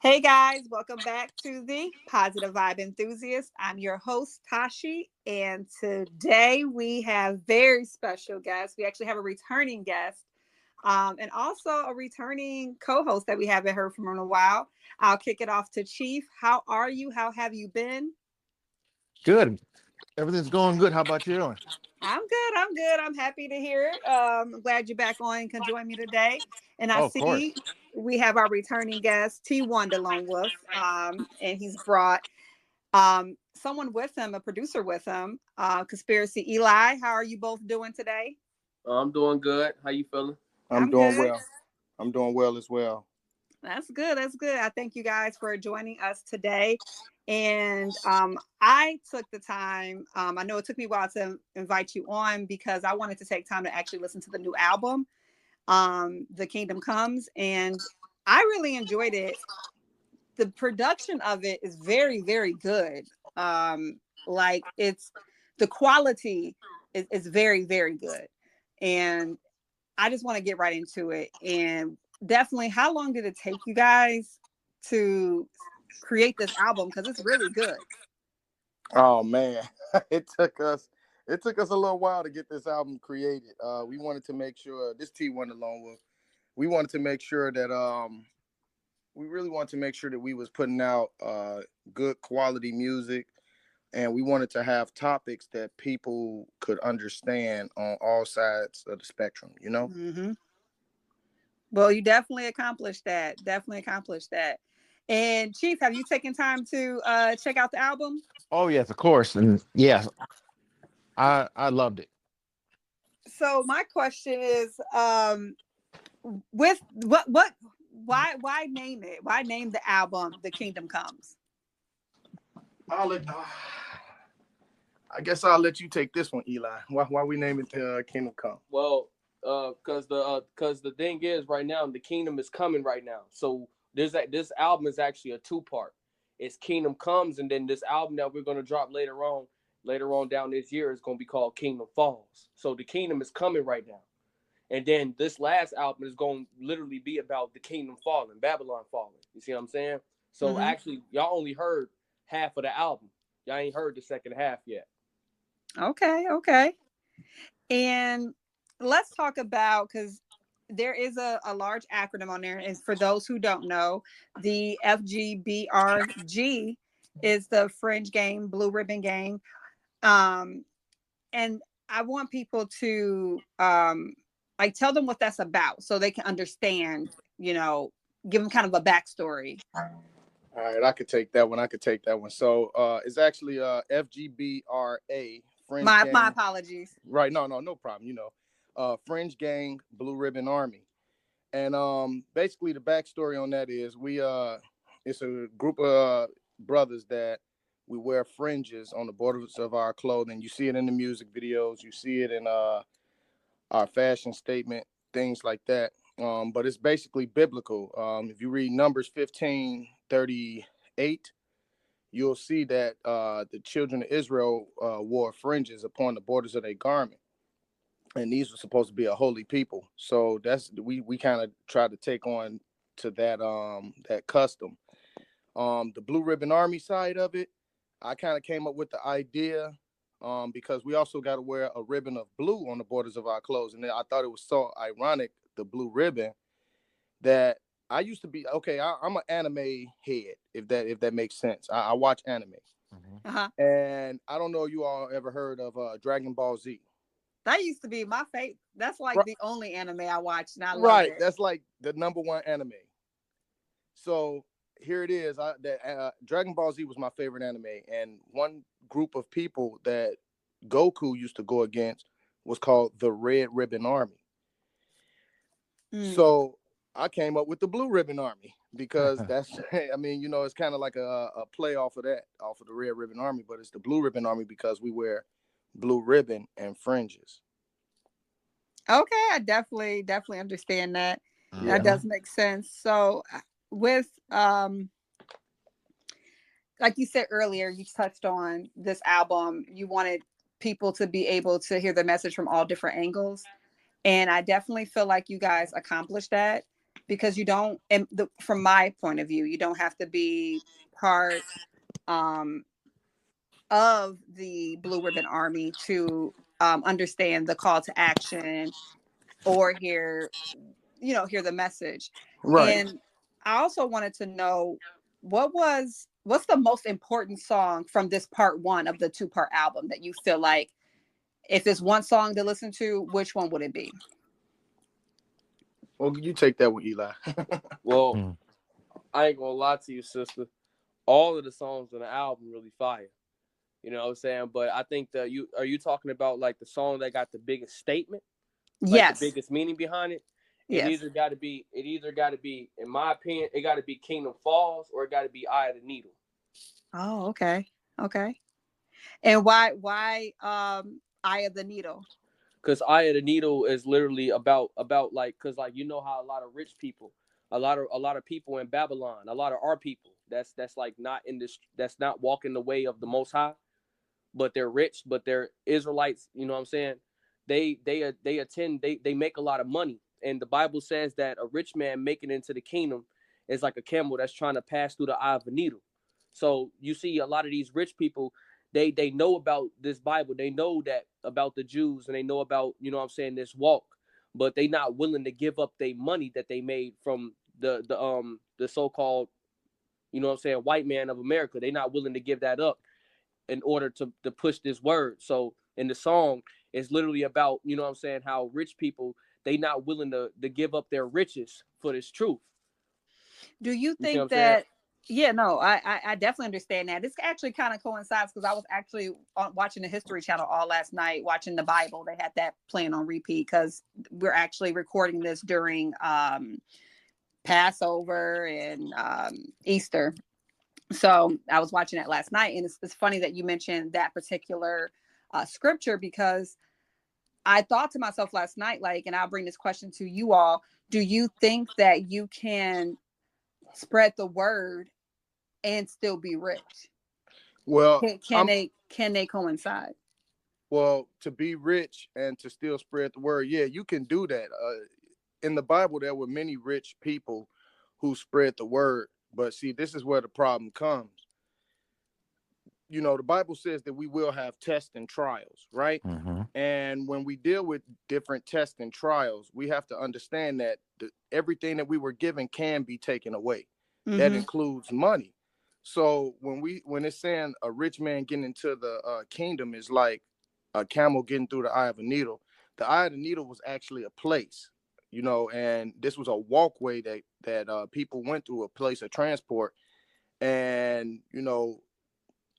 Hey guys, welcome back to the Positive Vibe Enthusiast. I'm your host, Tashi, and today we have very special guests. We actually have a returning guest and also a returning co-host that we haven't heard from in a while. I'll kick it off to Chief. How are you? How have you been? Good. Everything's going good. How about you doing? I'm good. I'm good. I'm happy to hear it. I'm glad you're back on and can join me today. And I Oh, of course. see we have our returning guest, T1 the Lone Wolf, and he's brought someone with him, a producer with him, Conspiracy Eli. How are you both doing today? I'm doing good. How you feeling? I'm I'm doing good. well. I'm doing well as well. That's good. That's good. I thank you guys for joining us today. And I took the time. I know it took me a while to invite you on because I wanted to take time to actually listen to the new album, The Kingdom Comes, and I really enjoyed it. The production of it is very, very good. Like it's the quality is very, very good. And I just want to get right into it. And definitely, how long did it take you guys to create this album? Because it's really good. Oh man, it took us a little while to get this album created. We wanted to make sure this T1 alone was. We wanted to make sure that we really wanted to make sure that we was putting out good quality music, and we wanted to have topics that people could understand on all sides of the spectrum. Mm-hmm. Well, you definitely accomplished that. Definitely accomplished that. And Chief, have you taken time to check out the album? Oh, yes, of course. And yes, I loved it. So my question is, with what why name it? Why name the album The Kingdom Comes? I'll let, I guess I'll let you take this one, Eli. Why we name it Kingdom Come? Well, cause the thing is right now the kingdom is coming right now. So this album is actually a two-part. It's Kingdom Comes, and then this album that we're gonna drop later on down this year is gonna be called Kingdom Falls. So the kingdom is coming right now. And then this last album is going to literally be about the kingdom falling, Babylon falling. You see what I'm saying? So Mm-hmm. actually, y'all only heard half of the album. Y'all ain't heard the second half yet. Okay, okay. And let's talk about, because there is a large acronym on there. And for those who don't know, the FGBRG is the Fringe Gang, Blue Ribbon Gang. Um, and I want people to like tell them what that's about so they can understand, give them kind of a backstory. All right, I could take that one. So it's actually FGBRA, Fringe My Gang. apologies. Right, no problem. Fringe Gang, Blue Ribbon Army. And basically the backstory on that is it's a group of brothers that we wear fringes on the borders of our clothing. You see it in the music videos, you see it in our fashion statement, things like that. But it's basically biblical. If you read Numbers 15:38, you'll see that the children of Israel wore fringes upon the borders of their garment. And these were supposed to be a holy people. So that's we kind of tried to take on to that custom. The Blue Ribbon Army side of it, I kind of came up with the idea because we also got to wear a ribbon of blue on the borders of our clothes. And then I thought it was so ironic, the blue ribbon, that I used to be, okay, I'm an anime head, if that makes sense. I watch anime. Mhm. Uh-huh. And I don't know if you all ever heard of Dragon Ball Z. That used to be my favorite. That's like Right, the only anime I watched, and I loved right. it. That's like the number one anime. So here it is. Dragon Ball Z was my favorite anime, and one group of people that Goku used to go against was called the Red Ribbon Army. Mm. So I came up with the Blue Ribbon Army because that's, I mean, it's kind of like a play off of that, off of the Red Ribbon Army, but it's the Blue Ribbon Army because we wear blue ribbon and fringes. Okay, I definitely understand that. That Yeah. does Mhm. make sense. So with like you said earlier, you touched on this album. You wanted people to be able to hear the message from all different angles. And I definitely feel like you guys accomplished that because you don't, and from my point of view, you don't have to be part of the Blue Ribbon Army to understand the call to action or hear the message. Right. And I also wanted to know what's the most important song from this part one of the 2-part album that you feel like, if it's one song to listen to, which one would it be? Well, you take that with Eli. Well, I ain't gonna lie to you, sister. All of the songs on the album really fire. You know what I'm saying? But I think that are you talking about like the song that got the biggest statement, like the Yes. biggest meaning behind it? It Yes. either got to be, in my opinion, it got to be Kingdom Falls or it got to be Eye of the Needle. Oh, okay. And why Eye of the Needle? Because Eye of the Needle is literally about like, because like, you know how a lot of rich people, a lot of people in Babylon, a lot of our people that's like not in this, that's not walking the way of the Most High, but they're rich, but they're Israelites. You know what I'm saying? They attend, they make a lot of money, and the Bible says that a rich man making it into the kingdom is like a camel that's trying to pass through the eye of a needle. So you see a lot of these rich people, they know about this Bible, they know that about the Jews, and they know about, you know what I'm saying, this walk, but they not willing to give up their money that they made from the so-called, you know what I'm saying, white man of America. They not willing to give that up in order to push this word. So in the song, it's literally about, you know what I'm saying, how rich people, they not willing to give up their riches for this truth. Do you You see what think I'm saying? that? Yeah, no, I definitely understand that. This actually kind of coincides because I was actually watching the History Channel all last night, watching the Bible. They had that playing on repeat because we're actually recording this during Passover and Easter. So I was watching that last night, and it's funny that you mentioned that particular scripture, because I thought to myself last night, like, and I'll bring this question to you all: do you think that you can spread the word and still be rich? Well, Can they coincide? well, to be rich and to still spread the word, yeah, you can do that. In the Bible, there were many rich people who spread the word. But see, this is where the problem comes. You know, the Bible says that we will have tests and trials, right? Mm-hmm. And when we deal with different tests and trials, we have to understand that everything that we were given can be taken away. That includes money. So when it's saying a rich man getting into the kingdom is like a camel getting through the eye of a needle, the eye of the needle was actually a place, you know, and this was a walkway that people went through, a place of transport, and you know,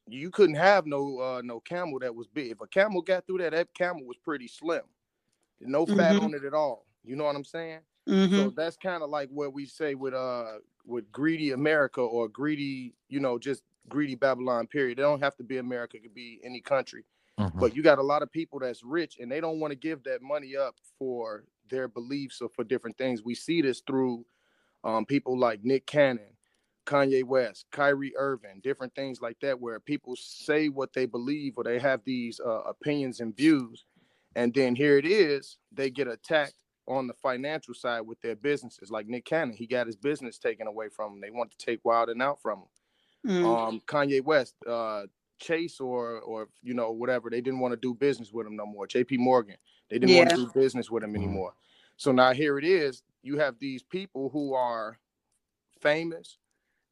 you couldn't have no camel that was big. If a camel got through that camel was pretty slim, no fat on it at all. You know what I'm saying? So that's kind of like what we say with greedy America or greedy, you know, just greedy Babylon, period. They don't have to be America, it could be any country. Mm-hmm. But you got a lot of people that's rich and they don't want to give that money up for their beliefs or for different things. We see this through people like Nick Cannon, Kanye West, Kyrie Irving, different things like that, where people say what they believe or they have these opinions and views. And then here it is, they get attacked on the financial side with their businesses. Like Nick Cannon, he got his business taken away from him. They want to take Wild 'N Out from him. Kanye West, Chase or you know, whatever, they didn't want to do business with him no more. JP Morgan, they didn't want to do business with him anymore. So now here it is, you have these people who are famous,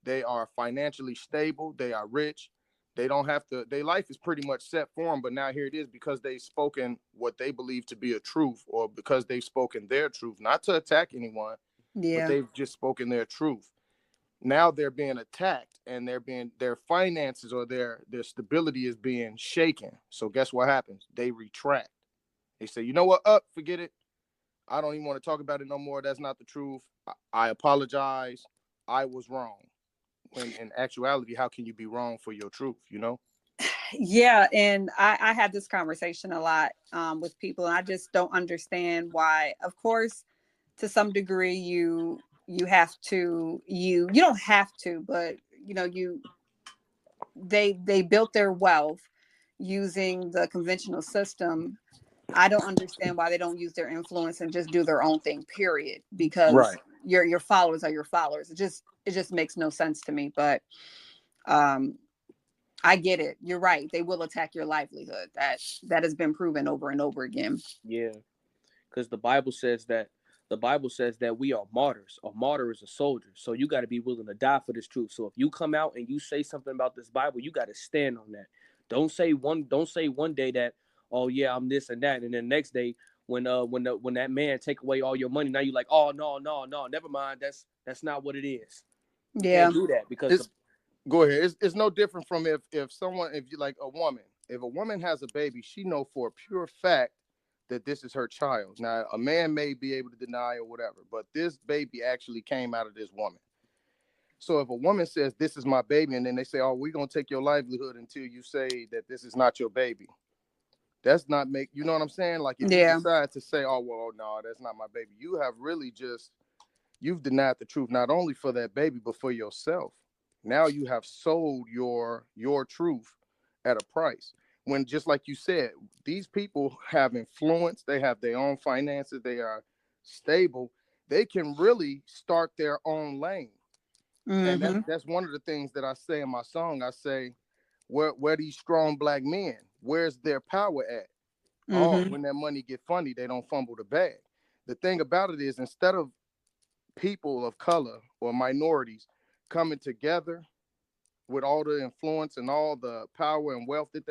they are financially stable, they are rich, they don't have to, their life is pretty much set for them. But now here it is, because they've spoken what they believe to be a truth, or because they've spoken their truth, not to attack anyone, but they've just spoken their truth. Now they're being attacked, and their finances or their stability is being shaken. So guess what happens? They retract. They say, you know what, forget it, I don't even want to talk about it no more. That's not the truth. I apologize, I was wrong. When in actuality, how can you be wrong for your truth, you know? Yeah, and I had this conversation a lot with people, and I just don't understand why. Of course, to some degree, you have to, you don't have to, but you know, they built their wealth using the conventional system, I don't understand why they don't use their influence and just do their own thing, period. Because Right. your followers are your followers. It just makes no sense to me. But um, I get it. You're right. They will attack your livelihood. That has been proven over and over again. Yeah, because the Bible says that we are martyrs. A martyr is a soldier. So you got to be willing to die for this truth. So if you come out and you say something about this Bible, you got to stand on that. Don't say one day that, oh yeah, I'm this and that, and then the next day when that man take away all your money, now you're like, oh no, never mind. That's not what it is. You Yeah. can't do that because It's go ahead. It's no different from if you like a woman. If a woman has a baby, she know for a pure fact that this is her child. Now, a man may be able to deny or whatever, but this baby actually came out of this woman. So if a woman says this is my baby, and then they say, "Oh, we're gonna take your livelihood until you say that this is not your baby," that's not make you know what I'm saying? Like if you Yeah. decide to say, "Oh, well, no, that's not my baby," you have really just you've denied the truth not only for that baby but for yourself. Now you have sold your truth at a price. When just like you said, these people have influence, they have their own finances, they are stable, they can really start their own lane. And Mm-hmm. that's one of the things that I say in my song. I say, where these strong black men, where's their power at? Oh, Mm-hmm. when that money get funny, they don't fumble the bag. The thing about it is, instead of people of color or minorities coming together with all the influence and all the power and wealth that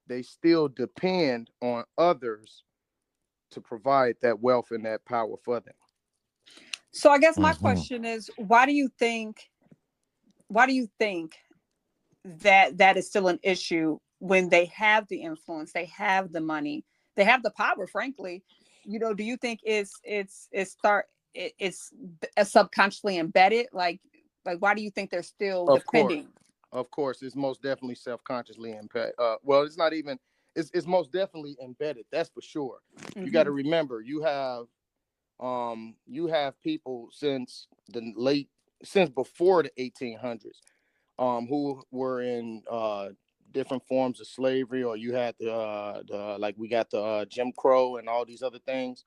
they still depend on others to provide that wealth and that power for them. So I guess my Mhm. question is, why do you think that is still an issue when they have the influence, they have the money, they have the power, frankly? Do you think it's subconsciously embedded? Like why do you think they're still Of course, depending? it's most definitely self-consciously impact. Well, it's not even. It's most definitely embedded. That's for sure. You got Hmm. to remember, you have people since before the 1800s, who were in different forms of slavery, or you had the like we got the Jim Crow and all these other things.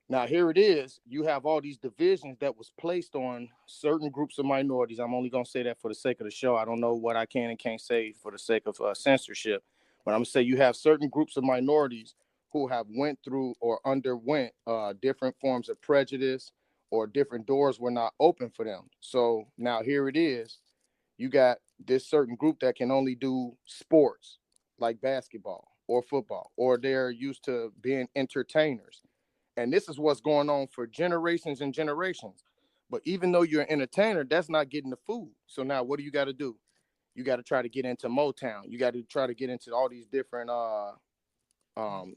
Now here it is. You have all these divisions that was placed on certain groups of minorities. I'm only gonna say that for the sake of the show. I don't know what I can and can't say for the sake of censorship, but I'm gonna say you have certain groups of minorities who have went through or underwent different forms of prejudice, or different doors were not open for them. So now here it is. You got this certain group that can only do sports like basketball or football, or they're used to being entertainers, and this is what's going on for generations and generations. But even though you're an entertainer, that's not getting the food. So now what do you got to do? You got to try to get into Motown. You got to try to get into all these different um,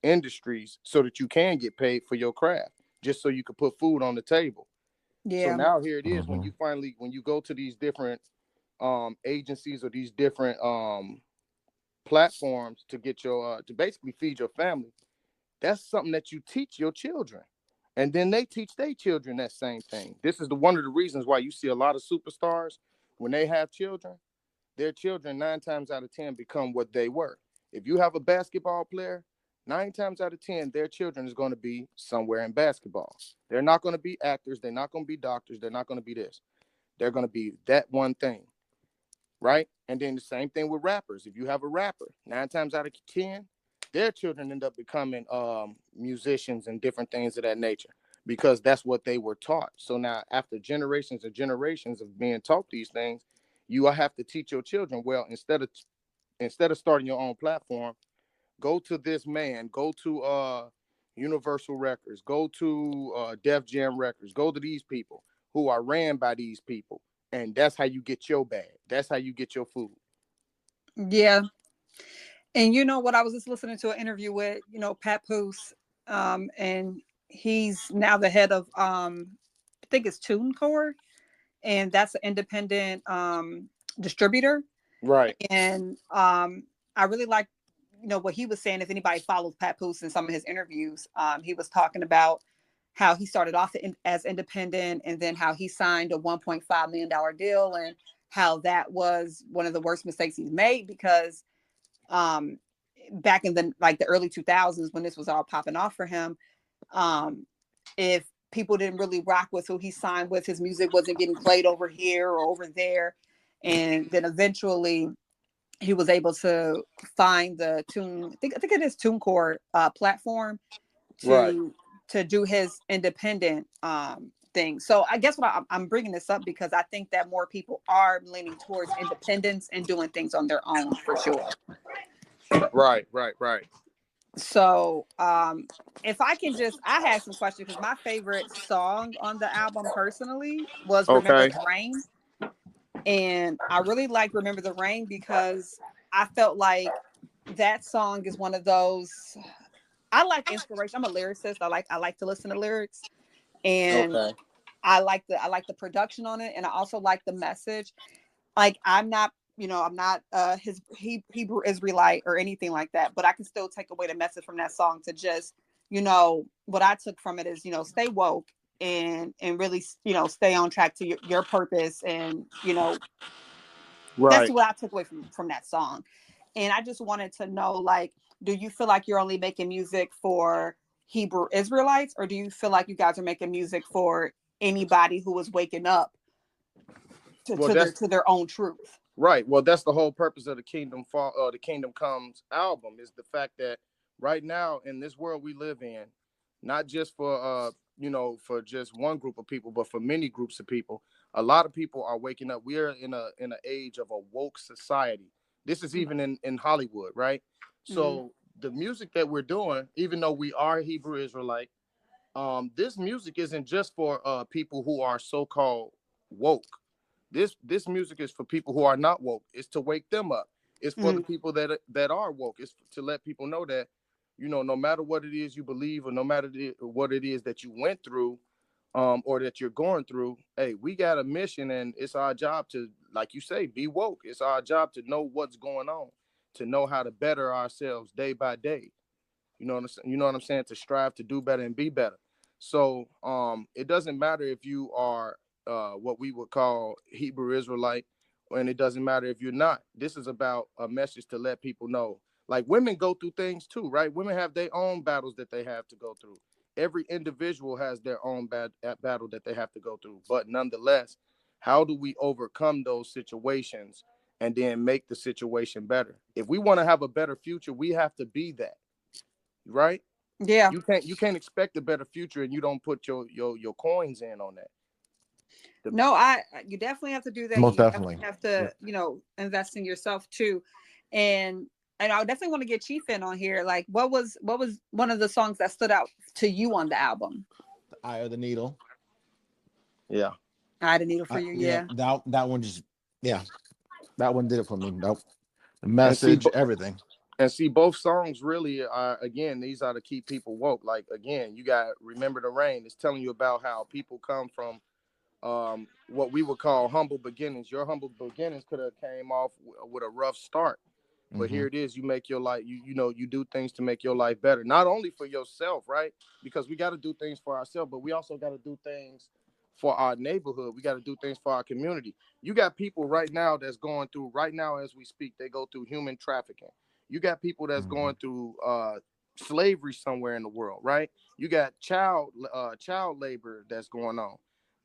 industries so that you can get paid for your craft, just so you can put food on the table. So Yeah. now here it is. Mhm. When you go to these different agencies or these different platforms to get your to basically feed your family, that's something that you teach your children, and then they teach their children that same thing. This is one of the reasons why you see a lot of superstars, when they have children, their children 9 times out of 10 become what they were. If you have a basketball player, 9 times out of 10 their children is going to be somewhere in basketball. They're not going to be actors, they're not going to be doctors, they're not going to be this, they're going to be that one thing, right? And then the same thing with rappers. If you have a rapper, 9 times out of 10, their children end up becoming musicians and different things of that nature, because that's what they were taught. So now, after generations and generations of being taught these things, you have to teach your children. Well, instead of starting your own platform, go to this man, go to Universal Records, go to Def Jam Records, go to these people who are ran by these people, and that's how you get your bag. That's how you get your food. Yeah. And you know what? I was just listening to an interview with, Pat Poose, and he's now the head of, I think it's TuneCore, and that's an independent distributor. Right. And I really like, what he was saying. If anybody follows Pat Poose in some of his interviews, he was talking about how he started off as independent, and then how he signed a $1.5 million deal, and how that was one of the worst mistakes he's made, because um, back in the early 2000s when this was all popping off for him, if people didn't really rock with who he signed with, his music wasn't getting played over here or over there. And then eventually he was able to find the tune, I think it is TuneCore platform to do his independent thing. So I guess I'm bringing this up because I think that more people are leaning towards independence and doing things on their own for sure. Right. So if I can I had some questions because my favorite song on the album personally was Remember the Rain. And I really like Remember the Rain because I felt like that song is one of those, I like inspiration. I'm a lyricist. I like to listen to lyrics, and I like the production on it, and I also like the message. Like I'm not his Hebrew Israelite or anything like that, but I can still take away the message from that song to just, what I took from it is, stay woke and really, stay on track to your purpose. And, that's what I took away from that song. And I just wanted to know, like, do you feel like you're only making music for Hebrew Israelites, or do you feel like you guys are making music for anybody who is waking up to their own truth? Right. Well, that's the whole purpose of the Kingdom Comes album, is the fact that right now in this world we live in, not just for for just one group of people, but for many groups of people, a lot of people are waking up. We are in an age of a woke society. This is even in Hollywood, right? So the music that we're doing, even though we are Hebrew Israelite, this music isn't just for people who are so-called woke. This music is for people who are not woke. It's to wake them up. It's for the people that are woke. It's to let people know that, no matter what it is you believe, or no matter what it is that you went through, or that you're going through, hey, we got a mission, and it's our job to, like you say, be woke. It's our job to know what's going on, to know how to better ourselves day by day. You know what I'm saying? To strive to do better and be better. So it doesn't matter if you are what we would call Hebrew Israelite, and it doesn't matter if you're not. This is about a message to let people know. Like, women go through things too, right? Women have their own battles that they have to go through. Every individual has their own battle that they have to go through. But nonetheless, how do we overcome those situations and then make the situation better? If we want to have a better future, we have to be that, right? Yeah. You can't expect a better future and you don't put your coins in on that. You definitely have to do that. Most You definitely have to, invest in yourself too. And I definitely want to get Chief in on here. Like, what was one of the songs that stood out to you on the album? The Eye of the Needle. Yeah. Eye of the Needle for you. Yeah. That one just, that one did it for me. Nope. The message, everything. And see, both songs really are, again, these are to keep people woke. Like, again, you got Remember the Rain. It's telling you about how people come from what we would call humble beginnings. Your humble beginnings could have came off with a rough start. But here it is. You make your life, you do things to make your life better. Not only for yourself, right? Because we got to do things for ourselves, but we also got to do things for our neighborhood. We got to do things for our community. You got people right now that's going through, right now as we speak, they go through human trafficking. You got people that's going through slavery somewhere in the world, right? You got child labor that's going on.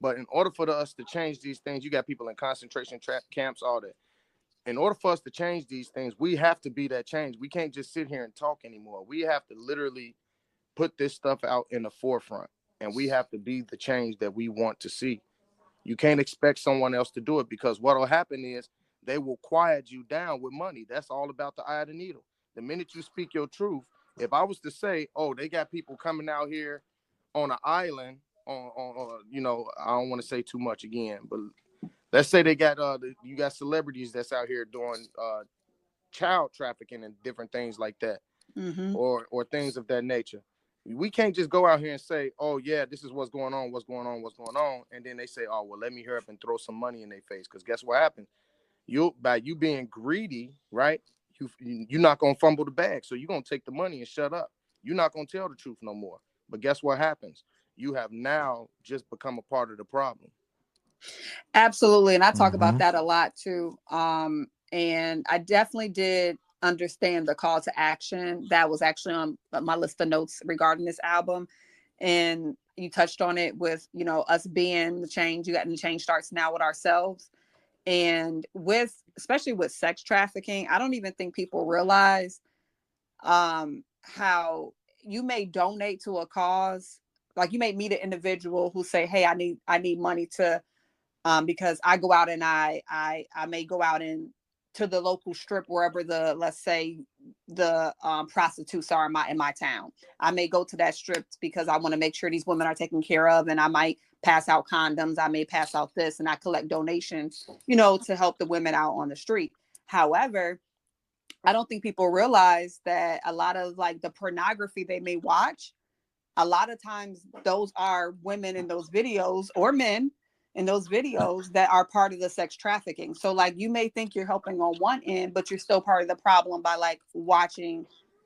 But in order for us to change these things, you got people in concentration camps, all that. In order for us to change these things, we have to be that change. We can't just sit here and talk anymore. We have to literally put this stuff out in the forefront, and we have to be the change that we want to see. You can't expect someone else to do it, because what will happen is they will quiet you down with money. That's all about the eye of the needle. The minute you speak your truth, if I was to say, oh, they got people coming out here on an island on I don't want to say too much again, but let's say they got you got celebrities that's out here doing child trafficking and different things like that, or things of that nature. We can't just go out here and say, oh yeah, this is what's going on, and then they say, oh well, let me hurry up and throw some money in their face. Because guess what happens? By you being greedy, right? You're not gonna fumble the bag, so you're gonna take the money and shut up. You're not gonna tell the truth no more. But guess what happens? You have now just become a part of the problem. Absolutely. And I talk about that a lot too. And I definitely did understand the call to action that was actually on my list of notes regarding this album. And you touched on it with, you know, us being the change. You got the change starts now with ourselves. And with, especially with sex trafficking, I don't even think people realize how you may donate to a cause. Like you may meet an individual who say, hey, I need money to because I go out and I may go out and to the local strip, wherever the, let's say the prostitutes are in my town. I may go to that strip because I want to make sure these women are taken care of, and I might pass out condoms. I may pass out this, and I collect donations, you know, to help the women out on the street. However, I don't think people realize that a lot of like the pornography they may watch, a lot of times those are women in those videos or men in those videos that are part of the sex trafficking. So like you may think you're helping on one end, but you're still part of the problem by like watching,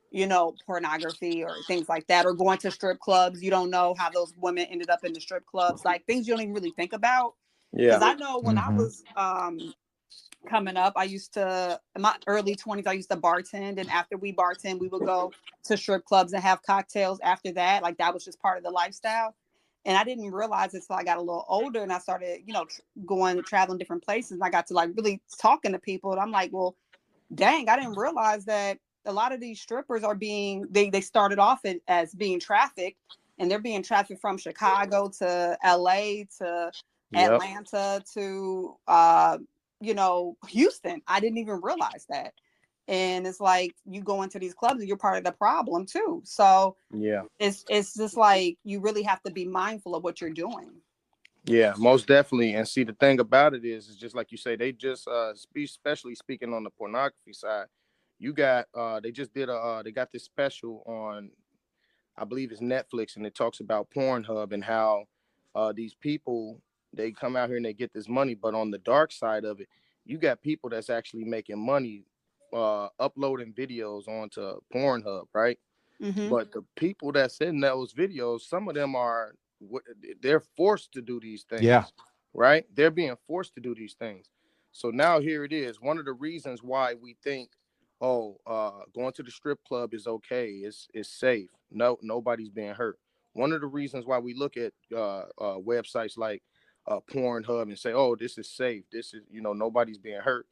you know, pornography or things like that, or going to strip clubs. You don't know how those women ended up in the strip clubs, like things you don't even really think about. Because I know when I was coming up, I used to, in my early 20s, I used to bartend, and after we bartend, we would go to strip clubs and have cocktails after that. Like that was just part of the lifestyle. And I didn't realize it until I got a little older and I started, you know, traveling different places. And I got to like really talking to people. And I'm like, well, dang, I didn't realize that a lot of these strippers are being, they started off as being trafficked, and they're being trafficked from Chicago to LA to Atlanta to, you know, Houston. I didn't even realize that. And it's like you go into these clubs and you're part of the problem too. So it's just like you really have to be mindful of what you're doing. Yeah, most definitely. And see, the thing about it is just like you say, they just especially speaking on the pornography side, you got they just did they got this special on, I believe it's Netflix, and it talks about Pornhub and how these people, they come out here and they get this money, but on the dark side of it, you got people that's actually making money uploading videos onto Pornhub, right? But the people that's in those videos, some of them are, they're forced to do these things, right? They're being forced to do these things. So now here it is. One of the reasons why we think, oh, going to the strip club is okay, it's safe. No, nobody's being hurt. One of the reasons why we look at websites like Pornhub and say, oh, this is safe, this is, you know, nobody's being hurt,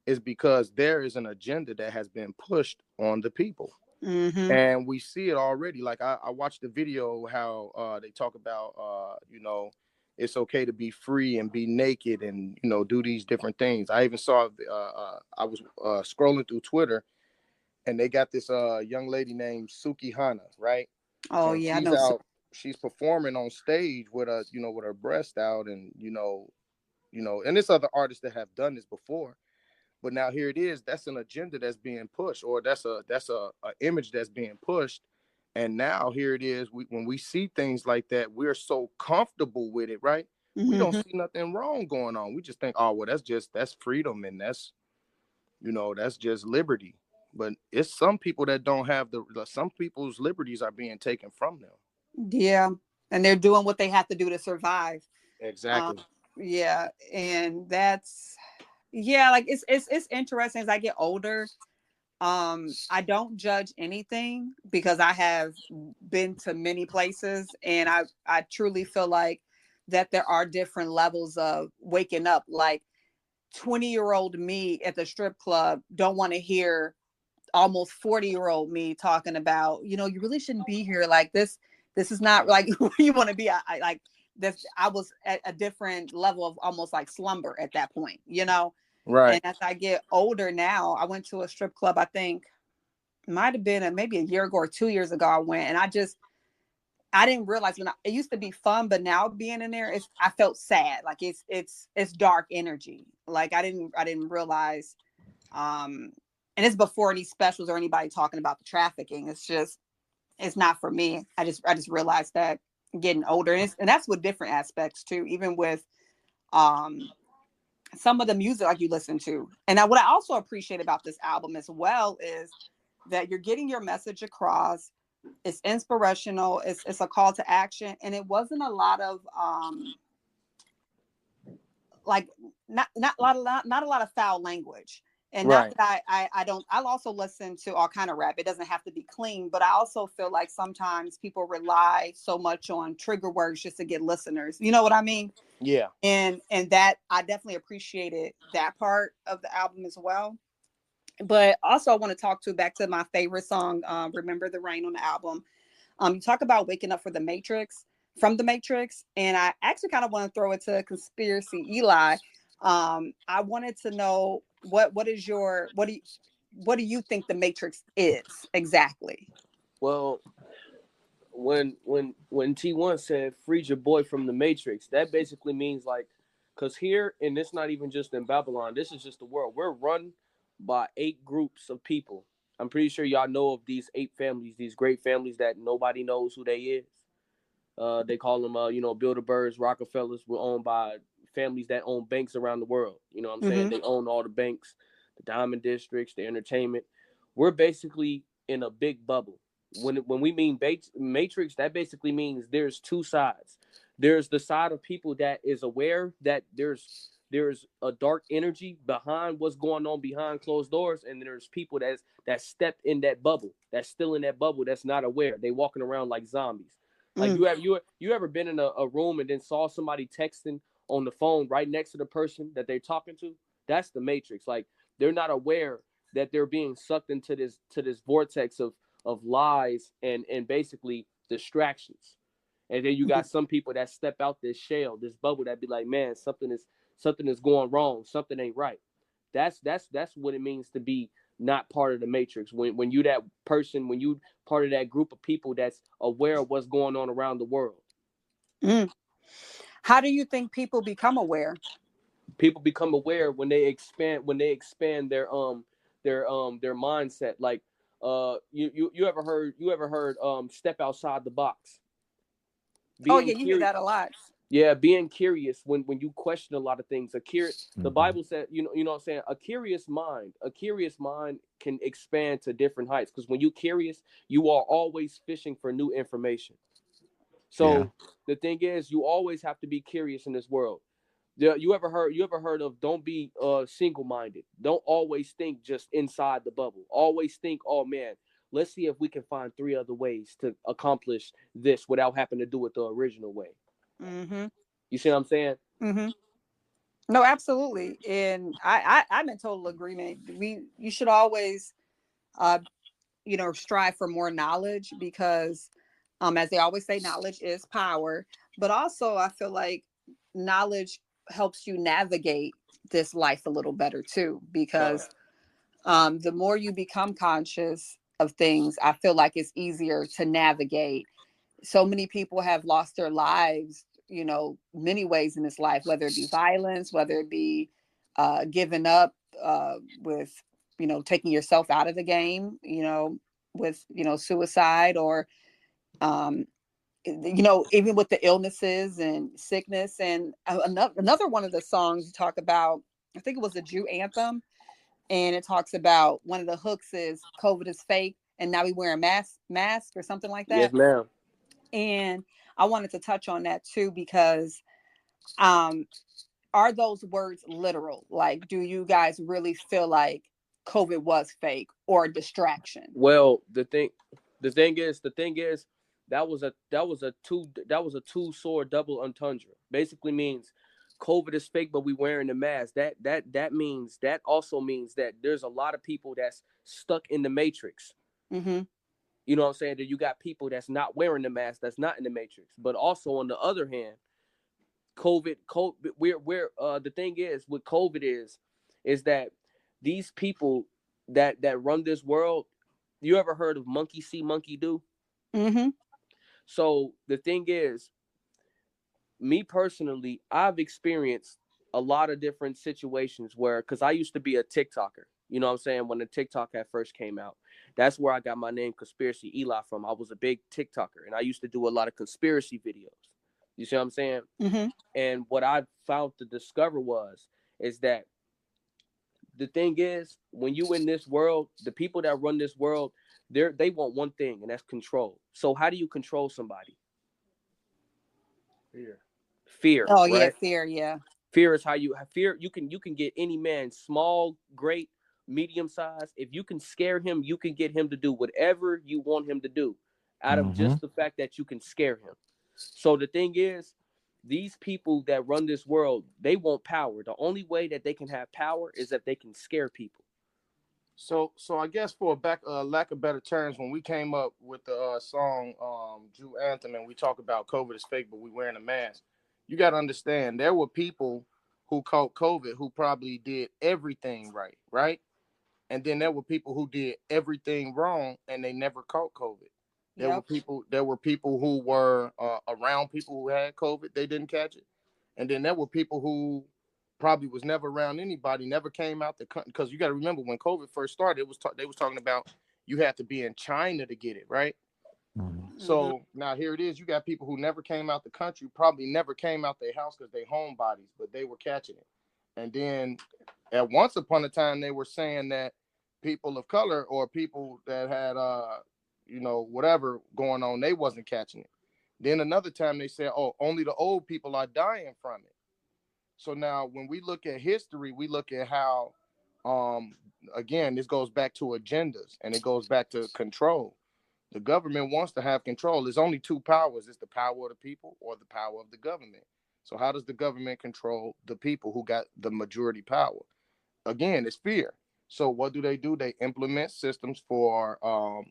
is because there is an agenda that has been pushed on the people. And we see it already. Like I watched the video how they talk about you know, it's okay to be free and be naked and, you know, do these different things. I even saw I was scrolling through Twitter, and they got this young lady named Suki Hana, right? Oh And yeah, I she's know. out, she's performing on stage with a, you know, with her breast out, and you know, and there's other artists that have done this before. But now here it is. That's an agenda that's being pushed, or that's a image that's being pushed. And now here it is. When we see things like that, we're so comfortable with it, right? We don't see nothing wrong going on. We just think, oh well, that's freedom, and that's, you know, that's just liberty. But it's some people that don't have some people's liberties are being taken from them. Yeah, and they're doing what they have to do to survive. Exactly. Yeah, and that's, yeah, like it's interesting as I get older. I don't judge anything because I have been to many places, and I truly feel like that there are different levels of waking up. Like 20-year-old me at the strip club don't want to hear almost 40-year-old me talking about, you know, you really shouldn't be here. Like this is not like where you want to be. I like this. I was at a different level of almost like slumber at that point, you know? Right. And as I get older now, I went to a strip club, I think it might have been maybe a year ago or 2 years ago I went, and I didn't realize it used to be fun, but now being in there, I felt sad. Like it's dark energy. Like I didn't realize, and it's before any specials or anybody talking about the trafficking. It's not for me. I just realized that getting older, and that's with different aspects too, even with some of the music like you listen to. And what I also appreciate about this album as well is that you're getting your message across. It's inspirational. It's a call to action, and it wasn't a lot of like not a lot of foul language. And not Right. that I'll also listen to all kind of rap. It doesn't have to be clean, but I also feel like sometimes people rely so much on trigger words just to get listeners. You know what I mean? Yeah. And that I definitely appreciated that part of the album as well. But also I want to talk to back to my favorite song, Remember the Rain on the album. You talk about waking up from the Matrix, and I actually kind of want to throw it to Conspiracy Eli. I wanted to know what do you think the Matrix is exactly? Well, when T1 said freed your boy from the Matrix, that basically means like, because here, and it's not even just in Babylon, this is just the world. We're run by 8 groups of people. I'm pretty sure y'all know of these 8 families, these great families that nobody knows who they is. They call them, Bilderbergs, Rockefellers. Were owned by families that own banks around the world. You know what I'm saying? They own all the banks, the diamond districts, the entertainment. We're basically in a big bubble. When we mean matrix, that basically means there's 2 sides. There's the side of people that is aware that there's a dark energy behind what's going on behind closed doors, and there's people that stepped in that bubble, that's still in that bubble, that's not aware. They walking around like zombies. Like you ever been in a room and then saw somebody texting on the phone right next to the person that they're talking to? That's the matrix. Like they're not aware that they're being sucked into this vortex of lies and basically distractions. And then you got some people that step out this shell, this bubble, that be like, man, something is going wrong, something ain't right. That's what it means to be not part of the matrix. When you that person, when you part of that group of people that's aware of what's going on around the world. Mm. How do you think people become aware? People become aware when they expand their mindset. Like you ever heard step outside the box. Oh Being yeah, you hear curious. that a lot. Yeah, being curious when you question a lot of things. The Mhm. Bible said, you know what I'm saying? A curious mind can expand to different heights, because when you're curious, you are always fishing for new information. Yeah. So the thing is, you always have to be curious in this world. Yeah, you ever heard of don't be single-minded. Don't always think just inside the bubble. Always think, oh man, let's see if we can find 3 other ways to accomplish this without having to do it the original way. Mm-hmm. You see what I'm saying? Mm-hmm. No, absolutely. And I'm in total agreement. You should always uh strive for more knowledge, because as they always say, knowledge is power. But also I feel like knowledge helps you navigate this life a little better too, Con. because the more you become conscious of things, I feel like it's easier to navigate. So many people have lost their lives, many ways in this life, whether it be violence, whether it be giving up, with, taking yourself out of the game, with, suicide, or, um, even with the illnesses and sickness. And another one of the songs you talk about, I think it was the Jew anthem, and it talks about one of the hooks is COVID is fake, and now we wear a mask or something like Yes, that. ma'am. And I wanted to touch on that too, because um are those words literal? Like, do you guys really feel like COVID was fake or a distraction? Well, the thing is, that was a two-sword double entendre. Basically means COVID is fake, but we wearing the mask. That also means that there's a lot of people that's stuck in the matrix. Mm-hmm. You know what I'm saying? That you got people that's not wearing the mask, that's not in the matrix. But also on the other hand, COVID, we're the thing is with COVID is that these people that run this world, you ever heard of monkey see, monkey do? Mm-hmm. So the thing is, me personally, I've experienced a lot of different situations where, because I used to be a TikToker, you know what I'm saying, when the TikTok had first came out. That's where I got my name Conspiracy Eli from. I was a big TikToker and I used to do a lot of conspiracy videos. You see what I'm saying? Mm-hmm. And what I found to discover is that the thing is, when you in this world, the people that run this world, they want one thing, and that's control. So how do you control somebody? Fear, Oh yeah, right? fear. Yeah. Fear is how you fear. You can get any man, small, great, medium size, if you can scare him, you can get him to do whatever you want him to do out of just the fact that you can scare him. So the thing is, these people that run this world, they want power. The only way that they can have power is that they can scare people. So I guess for lack of better terms, when we came up with the song Jew Anthem, and we talk about COVID is fake, but we wearing a mask, you got to understand there were people who caught COVID who probably did everything right? And then there were people who did everything wrong and they never caught COVID. There were people who were around people who had COVID, they didn't catch it. And then there were people who probably was never around anybody, never came out the country. Because you got to remember, when COVID first started, they was talking about you had to be in China to get it, right? So now here it is. You got people who never came out the country, probably never came out their house because they homebodies, but they were catching it. And then at once upon a time, they were saying that people of color or people that had, whatever going on, they wasn't catching it. Then another time they said, oh, only the old people are dying from it. So now when we look at history, we look at how, again, this goes back to agendas and it goes back to control. The government wants to have control. There's only two powers. It's the power of the people or the power of the government. So how does the government control the people who got the majority power? Again, it's fear. So what do? They implement systems for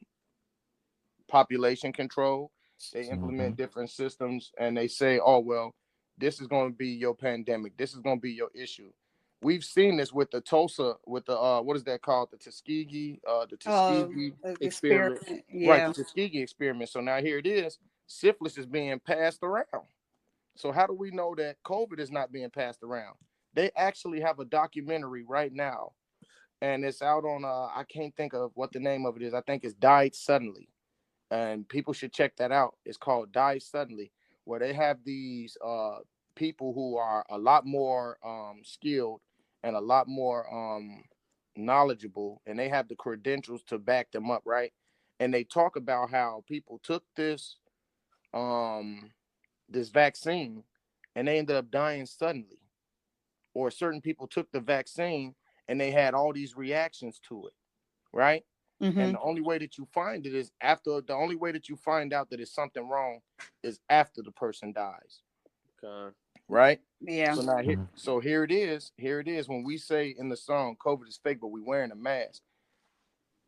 population control. They implement different systems and they say, oh, well, this is going to be your pandemic. This is going to be your issue. We've seen this with the Tulsa, with the, what is that called? The Tuskegee experiment. Yeah. Right, the Tuskegee experiment. So now here it is. Syphilis is being passed around. So how do we know that COVID is not being passed around? They actually have a documentary right now. And it's out on, I can't think of what the name of it is. I think it's Died Suddenly. And people should check that out. It's called Die Suddenly, where they have these people who are a lot more skilled and a lot more knowledgeable, and they have the credentials to back them up, right? And they talk about how people took this vaccine and they ended up dying suddenly, or certain people took the vaccine and they had all these reactions to it, right? And the only way that you find it is the only way that you find out that it's something wrong is after the person dies. Okay. Right? Yeah. So now here it is. Here it is. When we say in the song, COVID is fake, but we wearing a mask,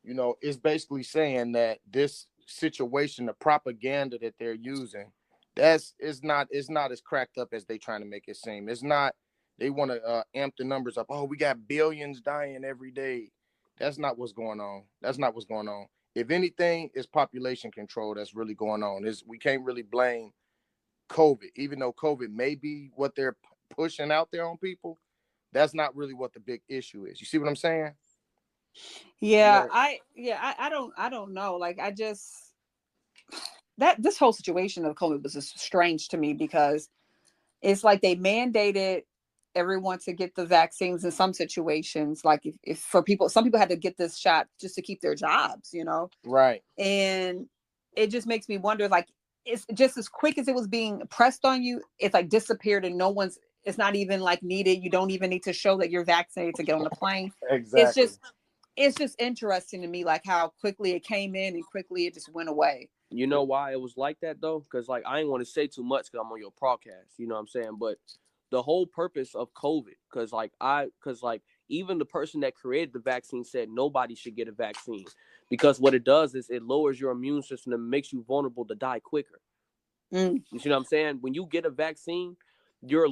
it's basically saying that this situation, the propaganda that they're using, is not as cracked up as they trying to make it seem. It's not, they want to amp the numbers up. Oh, we got billions dying every day. That's not what's going on. That's not what's going on. If anything, it's population control that's really going on. We can't really blame COVID, even though COVID may be what they're pushing out there on people. That's not really what the big issue is. You see what I'm saying? Yeah, I don't know. Like, this whole situation of COVID was just strange to me, because it's like they mandated everyone to get the vaccines in some situations. Like if for people, some people had to get this shot just to keep their jobs, Right. And it just makes me wonder, like, it's just as quick as it was being pressed on you, it's like disappeared and it's not even like needed. You don't even need to show that you're vaccinated to get on the plane. Exactly. It's just interesting to me, like how quickly it came in and quickly it just went away. You know why it was like that though? Because like I ain't want to say too much because I'm on your podcast. You know what I'm saying? But the whole purpose of COVID, because even the person that created the vaccine said nobody should get a vaccine, because what it does is it lowers your immune system and makes you vulnerable to die quicker. You see what I'm saying? When you get a vaccine, you're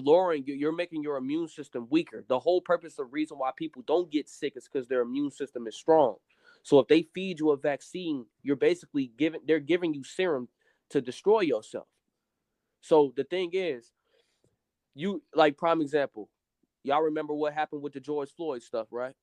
making your immune system weaker. The whole purpose, the reason why people don't get sick is because their immune system is strong. So if they feed you a vaccine, you're basically they're giving you serum to destroy yourself. So the thing is, prime example, y'all remember what happened with the George Floyd stuff, right?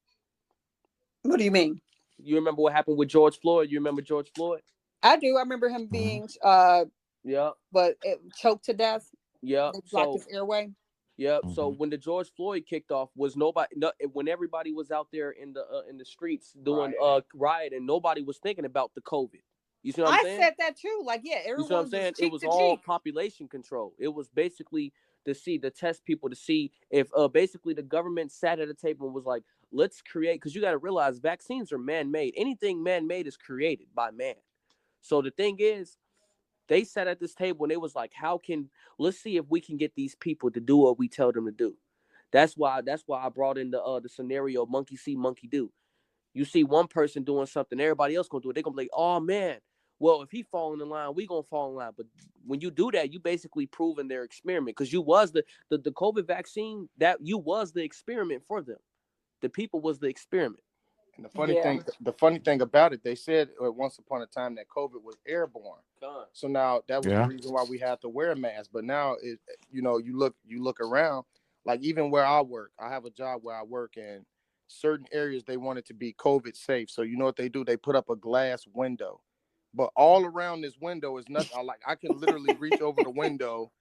What do you mean? You remember what happened with George Floyd? You remember George Floyd? I do. I remember him being but it choked to death. Yeah. They blocked his airway. Yeah. So when the George Floyd kicked off, when everybody was out there in the streets doing rioting, nobody was thinking about the COVID. You see what I'm saying? I said that too. Like, yeah, everyone. You see what I'm saying? It was all population control. It was basically to test people, to see if basically the government sat at a table and was like, let's create, because you got to realize vaccines are man-made. Anything man-made is created by man. So the thing is, they sat at this table and they was like, let's see if we can get these people to do what we tell them to do. That's why I brought in the scenario monkey see, monkey do. You see one person doing something, everybody else gonna do it. They're gonna be like, oh man, well, if he fall in the line, we gonna fall in line. But when you do that, you basically proving their experiment, because you was the COVID vaccine, that you was the experiment for them. The people was the experiment. And the funny thing about it, they said once upon a time that COVID was airborne. So now that was the reason why we had to wear masks. But now, you look around, like even where I work, I have a job where I work in certain areas. They want it to be COVID safe. So you know what they do? They put up a glass window, but all around this window is nothing. Like I can literally reach over the window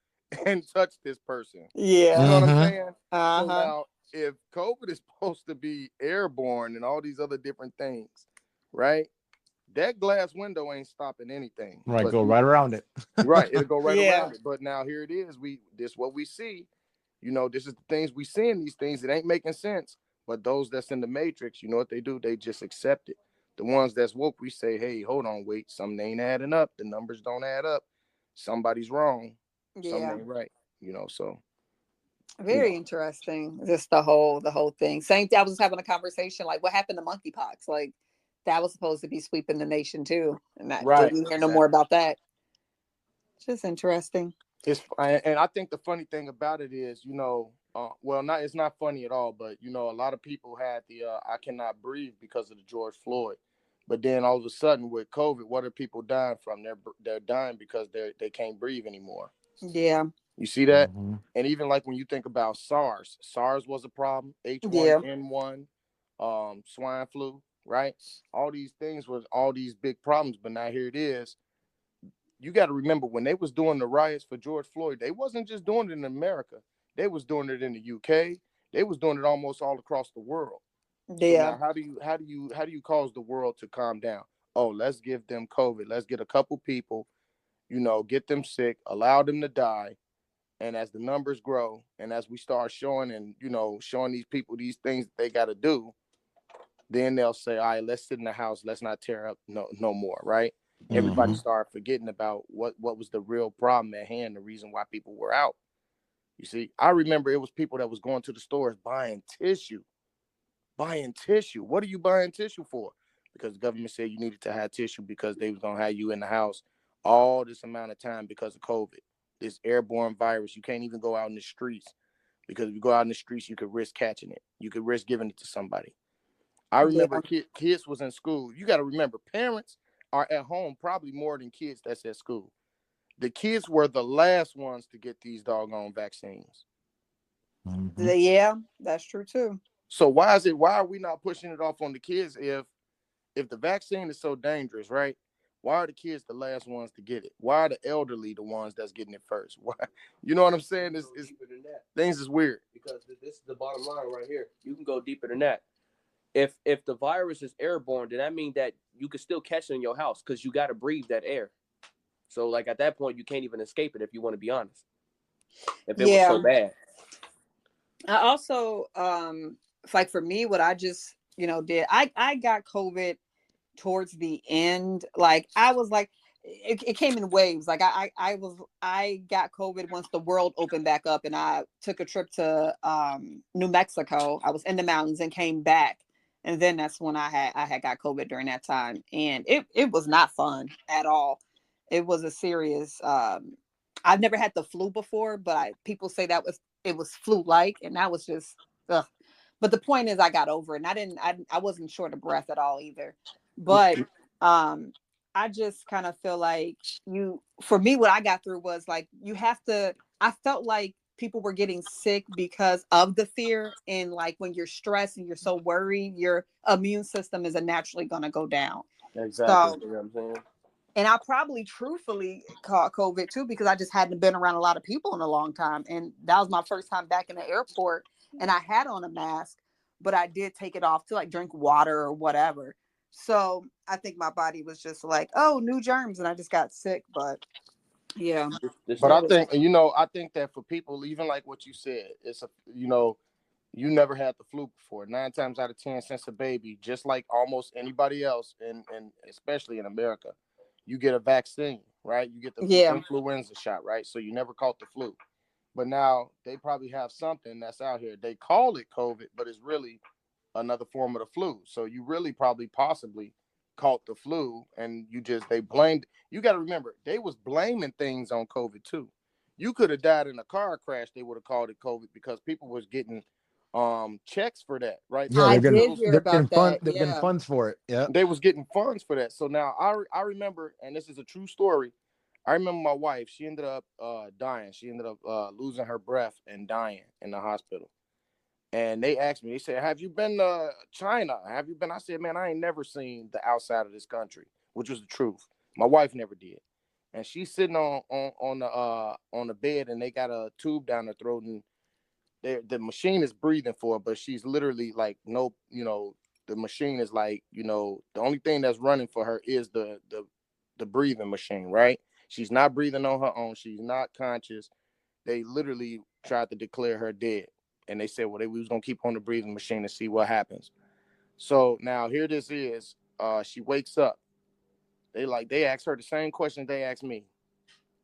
and touch this person. Yeah. You know what I'm saying? Uh-huh. So now, if COVID is supposed to be airborne and all these other different things, right? That glass window ain't stopping anything. Right, go right around it. Right, it'll go right around it. But now here it is. This what we see. This is the things we see in these things. It ain't making sense. But those that's in the matrix, you know what they do? They just accept it. The ones that's woke, we say, hey, hold on, wait, something ain't adding up. The numbers don't add up. Somebody's wrong. Something ain't right. So. Very interesting. Just the whole thing. Same thing. I was having a conversation like, what happened to monkeypox? Like, that was supposed to be sweeping the nation too, and I didn't hear no more about that. Just interesting. And I think the funny thing about it is, it's not funny at all, but a lot of people had the I cannot breathe because of the George Floyd. But then all of a sudden with COVID, what are people dying from? They're dying because they can't breathe anymore. Yeah. You see that? Mm-hmm. And even like when you think about SARS was a problem. H1N1, swine flu, right? All these things was all these big problems. But now here it is. You got to remember, when they was doing the riots for George Floyd, they wasn't just doing it in America. They was doing it in the UK. They was doing it almost all across the world. Yeah. So now how do you cause the world to calm down? Oh, let's give them COVID. Let's get a couple people, get them sick, allow them to die. And as the numbers grow, and as we start showing these people these things that they got to do, then they'll say, all right, let's sit in the house. Let's not tear up no more, right? Mm-hmm. Everybody started forgetting about what was the real problem at hand, the reason why people were out. You see, I remember it was people that was going to the stores buying tissue. What are you buying tissue for? Because the government said you needed to have tissue because they was going to have you in the house all this amount of time because of COVID. This airborne virus, you can't even go out in the streets, because if you go out in the streets, you could risk catching it. You could risk giving it to somebody. I remember kids was in school. You got to remember, parents are at home probably more than kids that's at school. The kids were the last ones to get these doggone vaccines. Mm-hmm. Yeah, that's true too. So why are we not pushing it off on the kids if the vaccine is so dangerous, right? Why are the kids the last ones to get it? Why are the elderly the ones that's getting it first? Why? You know what I'm saying? Things is weird. Because this is the bottom line right here. You can go deeper than that. If the virus is airborne, then that means that you can still catch it in your house, because you got to breathe that air. So like at that point, you can't even escape it, if you want to be honest. If it was so bad. I also, like for me, what I just, did, I got COVID towards the end. Like I was like, it came in waves. Like I got COVID once the world opened back up, and I took a trip to New Mexico. I was in the mountains and came back. And then that's when I had got COVID during that time. And it was not fun at all. It was a serious, I've never had the flu before, but people say it was flu-like, and that was just, ugh. But the point is, I got over it, and I wasn't short of breath at all either. But I just kind of feel like for me, what I got through was like, I felt like people were getting sick because of the fear. And like, when you're stressed and you're so worried, your immune system is naturally going to go down. Exactly. So, you know what I'm saying? And I probably truthfully caught COVID too, because I just hadn't been around a lot of people in a long time. And that was my first time back in the airport, and I had on a mask, but I did take it off to like drink water or whatever. So I think my body was just like, oh, new germs, and I just got sick. But yeah. But I think that for people, even like what you said, it's You never had the flu before. 9 times out of 10, since a baby, just like almost anybody else, and especially in America, you get a vaccine, right? You get the influenza shot, right? So you never caught the flu. But now they probably have something that's out here. They call it COVID, but it's really another form of the flu. So you really probably possibly caught the flu, and they blamed. You got to remember, they was blaming things on COVID too. You could have died in a car crash. They would have called it COVID because people was getting checks for that, right? Yeah, I did hear about that. They're getting funds for it. Yeah, they was getting funds for that. So now I remember, and this is a true story. I remember my wife. She ended up dying. She ended up losing her breath and dying in the hospital. And they asked me, they said, "Have you been to China? Have you been?" I said, "Man, I ain't never seen the outside of this country," which was the truth. My wife never did. And she's sitting on the bed, and they got a tube down her throat, and the machine is breathing for her, but she's literally like, no, the machine is like, the only thing that's running for her is the breathing machine, right? She's not breathing on her own. She's not conscious. They literally tried to declare her dead. And they said, well, we was going to keep on the breathing machine and see what happens. So now here this is. She wakes up. They asked her the same question they asked me.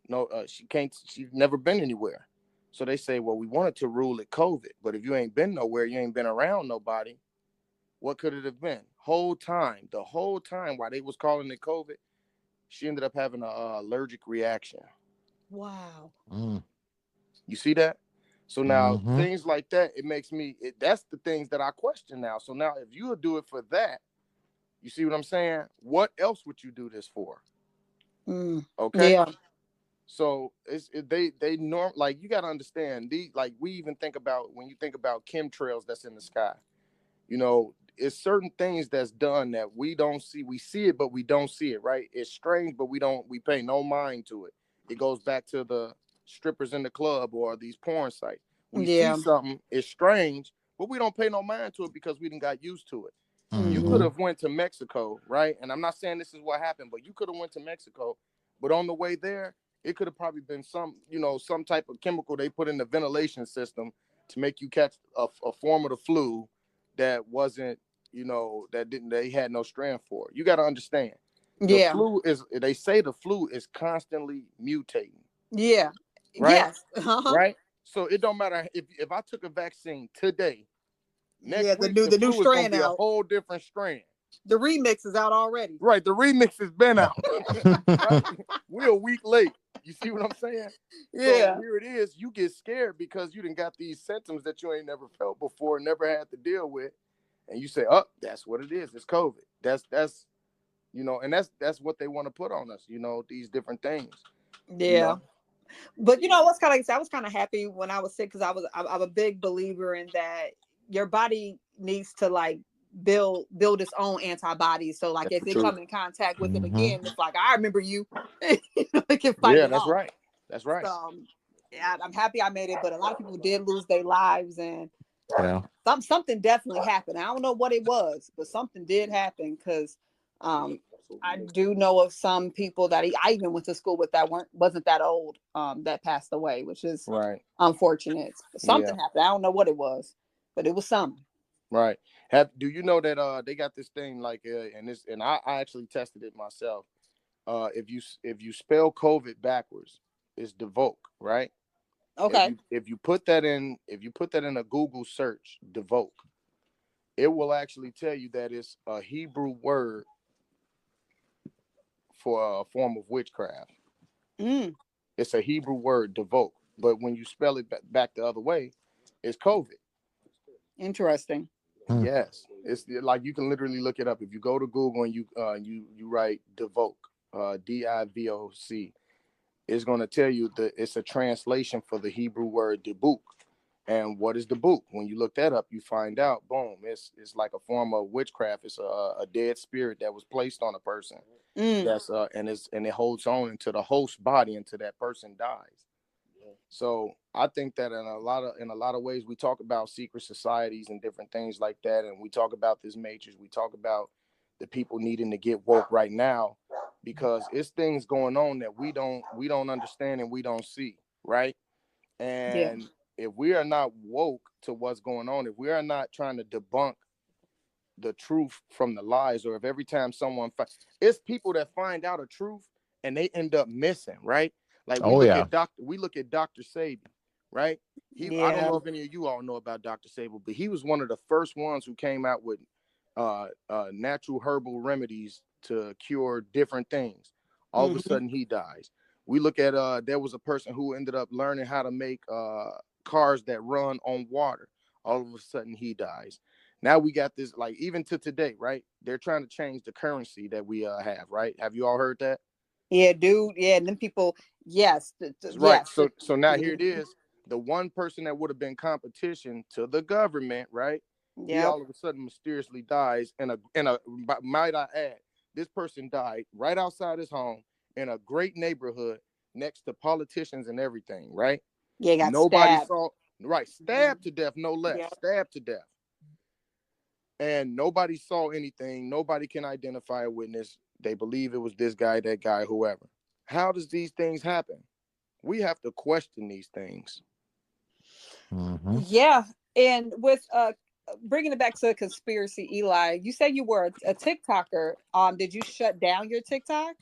No, she's never been anywhere. So they say, well, we wanted to rule it COVID, but if you ain't been nowhere, you ain't been around nobody, what could it have been? The whole time while they was calling it COVID, she ended up having an allergic reaction. Wow. You see that? So now things like that, it makes me, that's the things that I question now. So now if you would do it for that, you see what I'm saying? What else would you do this for? Okay. Yeah. So they like, you got to understand, we even think about, when you think about chemtrails that's in the sky, it's certain things that's done that we don't see. We see it, but we don't see it, right? It's strange, but we pay no mind to it. It goes back to the strippers in the club or these porn sites. We see something, it's strange, but we don't pay no mind to it because we didn't got used to it. You could have went to Mexico, right? And I'm not saying this is what happened, but you could have went to Mexico, but on the way there, it could have probably been some type of chemical they put in the ventilation system to make you catch a form of the flu that wasn't, they had no strength for. You got to understand. The flu they say the flu is constantly mutating. Yeah. Right? Yes. Right? So it don't matter if I took a vaccine today, next week the new strain is gonna be a whole different strain. The remix is out already. Right, the remix has been out. Right? We're a week late. You see what I'm saying? Yeah. So here it is. You get scared because you done got these symptoms that you ain't never felt before, never had to deal with, and you say, "Oh, that's what it is. It's COVID." That's and that's what they want to put on us. These different things. Yeah. But what's kind of, I was kind of happy when I was sick because I'm a big believer in that your body needs to like build its own antibodies. So like if they come in contact with it again, it's like, I remember you. It can fight it that's off. right. That's right. So, I'm happy I made it, but a lot of people did lose their lives, and something definitely happened. I don't know what it was, but something did happen because I do know of some people that I even went to school with that wasn't that old that passed away, which is unfortunate. Something happened. I don't know what it was, but it was something. Right. Do you know that they got this thing like and I actually tested it myself. If you spell COVID backwards, it's Devoke, right? Okay. If you put that in a Google search, Devoke, it will actually tell you that it's a Hebrew word for a form of witchcraft. It's a Hebrew word, Devoke, but when you spell it back the other way, it's COVID. Interesting. Yes, it's like you can literally look it up if you go to Google and you write Devoke, Divoc. It's going to tell you that it's a translation for the Hebrew word debuk. And what is debuk? When you look that up, you find out, boom, it's like a form of witchcraft. It's a dead spirit that was placed on a person. That's and it holds on into the host body until that person dies. So I think that in a lot of ways, we talk about secret societies and different things like that, and we talk about this matrix. We talk about the people needing to get woke right now because it's things going on that we don't understand and we don't see, right? And if we are not woke to what's going on, if we are not trying to debunk the truth from the lies, or if every time someone it's people that find out a truth and they end up missing, right? Like we look at Dr. Sabi, right? I don't know if any of you all know about Dr. Sabi, but he was one of the first ones who came out with natural herbal remedies to cure different things. All of a sudden he dies. We look at there was a person who ended up learning how to make cars that run on water. All of a sudden he dies. Now we got this, like, even to today, right? They're trying to change the currency that we have, right? Have you all heard that? Yeah, dude. Yeah, and then people, yes. Right. Yes. So now here it is. The one person that would have been competition to the government, right? He all of a sudden mysteriously dies might I add, this person died right outside his home in a great neighborhood next to politicians and everything, right? Yeah, got nobody stabbed. saw, right, stabbed to death, no less, stabbed to death. And nobody saw anything. Nobody can identify a witness. They believe it was this guy, that guy, whoever. How does these things happen? We have to question these things. Yeah. And with bringing it back to conspiracy, Eli, you said you were a TikToker. Did you shut down your TikTok?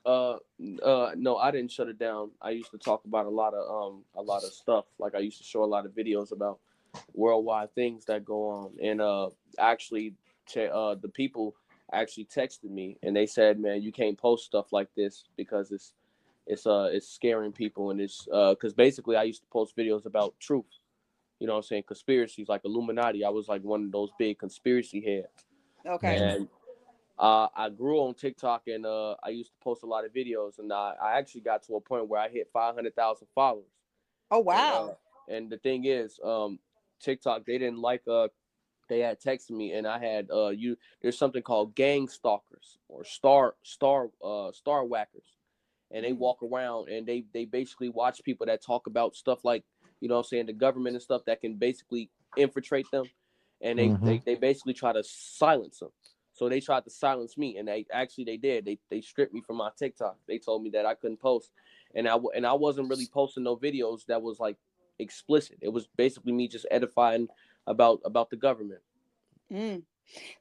No, I didn't shut it down. I used to talk about a lot of stuff. Like I used to show a lot of videos about worldwide things that go on. And actually, the people actually texted me and they said, "Man, you can't post stuff like this because it's scaring people." And it's because basically I used to post videos about truth. You know what I'm saying? Conspiracies, like Illuminati. I was like one of those big conspiracy heads. Okay. And I grew on TikTok, and I used to post a lot of videos, and I actually got to a point where I hit 500,000 followers. Oh wow! And the thing is, TikTok, they didn't like they had texted me, and I had there's something called gang stalkers or star whackers, and they walk around and they basically watch people that talk about stuff like, you know what I'm saying, the government and stuff that can basically infiltrate them, and they basically try to silence them. So they tried to silence me, and they did. They stripped me from my TikTok. They told me that I couldn't post, and I wasn't really posting no videos that was like explicit. It was basically me just edifying about the government.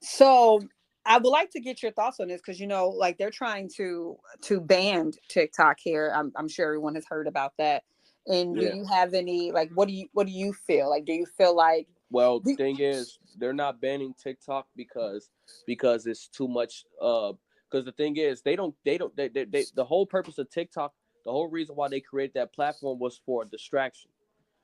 So I would like to get your thoughts on this, because like they're trying to ban TikTok here. I'm sure everyone has heard about that. And do you have any, like, what do you feel like? Do you feel like, well, the thing is, they're not banning TikTok because it's too much. Because the thing is, they the whole purpose of TikTok, the whole reason why they created that platform was for a distraction.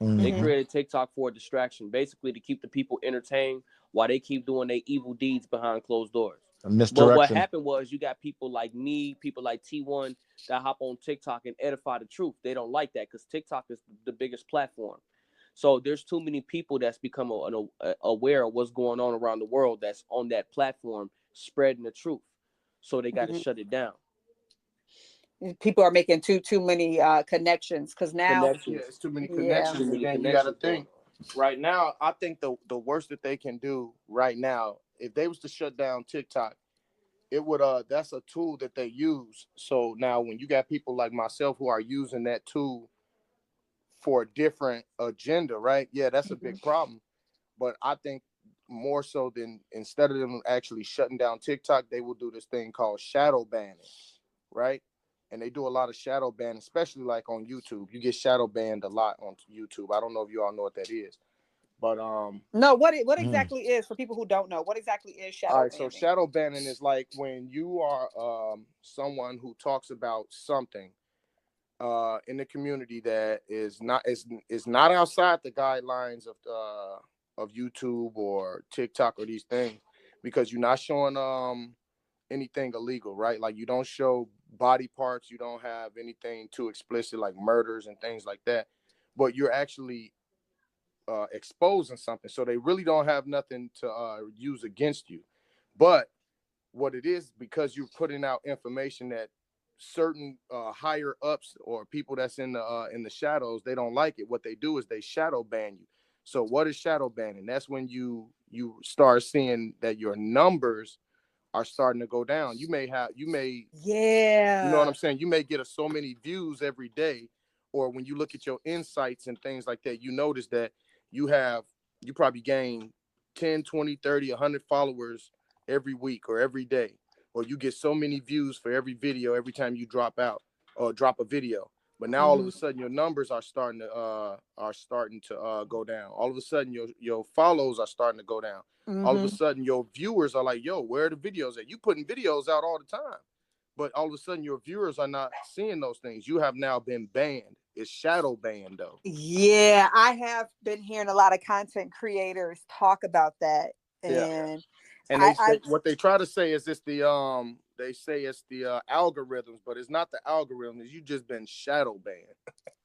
They created TikTok for a distraction, basically to keep the people entertained while they keep doing their evil deeds behind closed doors. But what happened was, you got people like me, people like T1 that hop on TikTok and edify the truth. They don't like that because TikTok is the biggest platform. So there's too many people that's become aware of what's going on around the world that's on that platform spreading the truth. So they got to shut it down. People are making too many connections, because now it's too many connections. And you got to think right now. I think the worst that they can do right now, if they was to shut down TikTok, it would that's a tool that they use. So now when you got people like myself who are using that tool for a different agenda, right? Yeah, that's a big problem. But I think more so than, instead of them actually shutting down TikTok, they will do this thing called shadow banning, right? And they do a lot of shadow banning, especially like on YouTube. You get shadow banned a lot on YouTube. I don't know if you all know what that is. But no, what exactly is, for people who don't know, what exactly is shadow banning? So shadow banning is like when you are someone who talks about something in the community that is not outside the guidelines of YouTube or TikTok or these things, because you're not showing anything illegal, right? Like you don't show body parts, you don't have anything too explicit like murders and things like that, but you're actually exposing something, so they really don't have nothing to use against you. But what it is, because you're putting out information that certain higher ups or people that's in the shadows, they don't like it. What they do is they shadow ban you. So what is shadow banning? That's when you start seeing that your numbers are starting to go down. You may you know what I'm saying, you may get so many views every day, or when you look at your insights and things like that, you notice that you have you probably gain 10, 20, 30, 100 followers every week or every day, or you get so many views for every video every time you drop out or drop a video. But now all of a sudden your numbers are starting to go down. All of a sudden your follows are starting to go down. All of a sudden your viewers are like, yo, where are the videos at? You putting videos out all the time, but all of a sudden your viewers are not seeing those things. You have now been banned. It's shadow banned though. Yeah, I have been hearing a lot of content creators talk about that. And and what they try to say is it's the they say it's the algorithms, but it's not the algorithms. You just been shadow banned.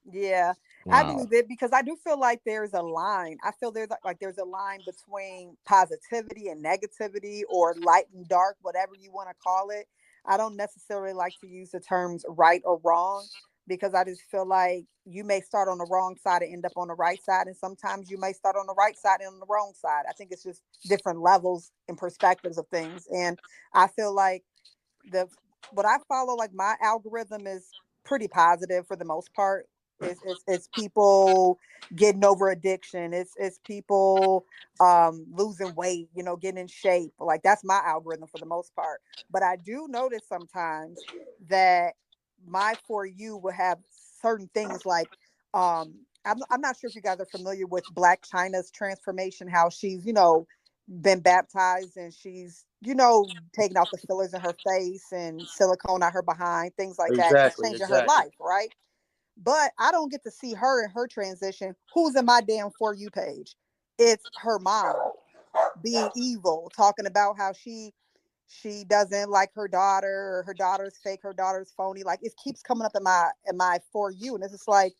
Yeah, wow. I believe it, because I do feel like there's a line. I feel there's a line between positivity and negativity, or light and dark, whatever you want to call it. I don't necessarily like to use the terms right or wrong, because I just feel like you may start on the wrong side and end up on the right side. And sometimes you may start on the right side and on the wrong side. I think it's just different levels and perspectives of things. And I feel like what I follow, like my algorithm is pretty positive for the most part. It's people getting over addiction. It's people losing weight, getting in shape. Like that's my algorithm for the most part. But I do notice sometimes that my For You will have certain things like I'm not sure if you guys are familiar with Black China's transformation, how she's been baptized and she's taking out the fillers in her face and silicone out her behind, things like that, just changing her life, right? But I don't get to see her in her transition. Who's in my damn For You page? It's her mom being evil, talking about how she doesn't like her daughter, or her daughter's fake, her daughter's phony. Like it keeps coming up in my For You, and it's just like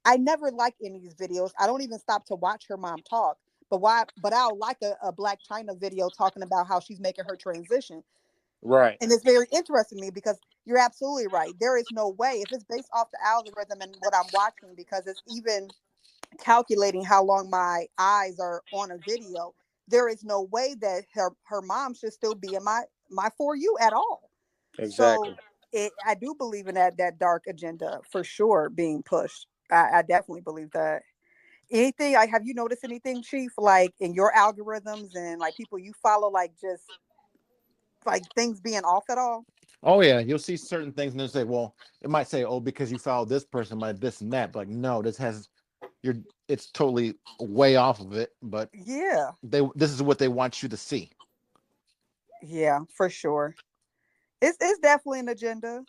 I never like any of these videos. I don't even stop to watch her mom talk. But I'll like a Black China video talking about how she's making her transition. Right. And it's very interesting to me, because you're absolutely right. There is no way, if it's based off the algorithm and what I'm watching, because it's even calculating how long my eyes are on a video, there is no way that her mom should still be in my For You at all. Exactly. So I do believe in that dark agenda for sure being pushed. I definitely believe that. Anything, have you noticed anything, Chief, like in your algorithms and like people you follow, like just like things being off at all? Oh yeah, you'll see certain things and they'll say, well, it might say, oh, because you follow this person, might this and that. But like, no, it's totally way off of it. But yeah, this is what they want you to see. Yeah, for sure. It's definitely an agenda.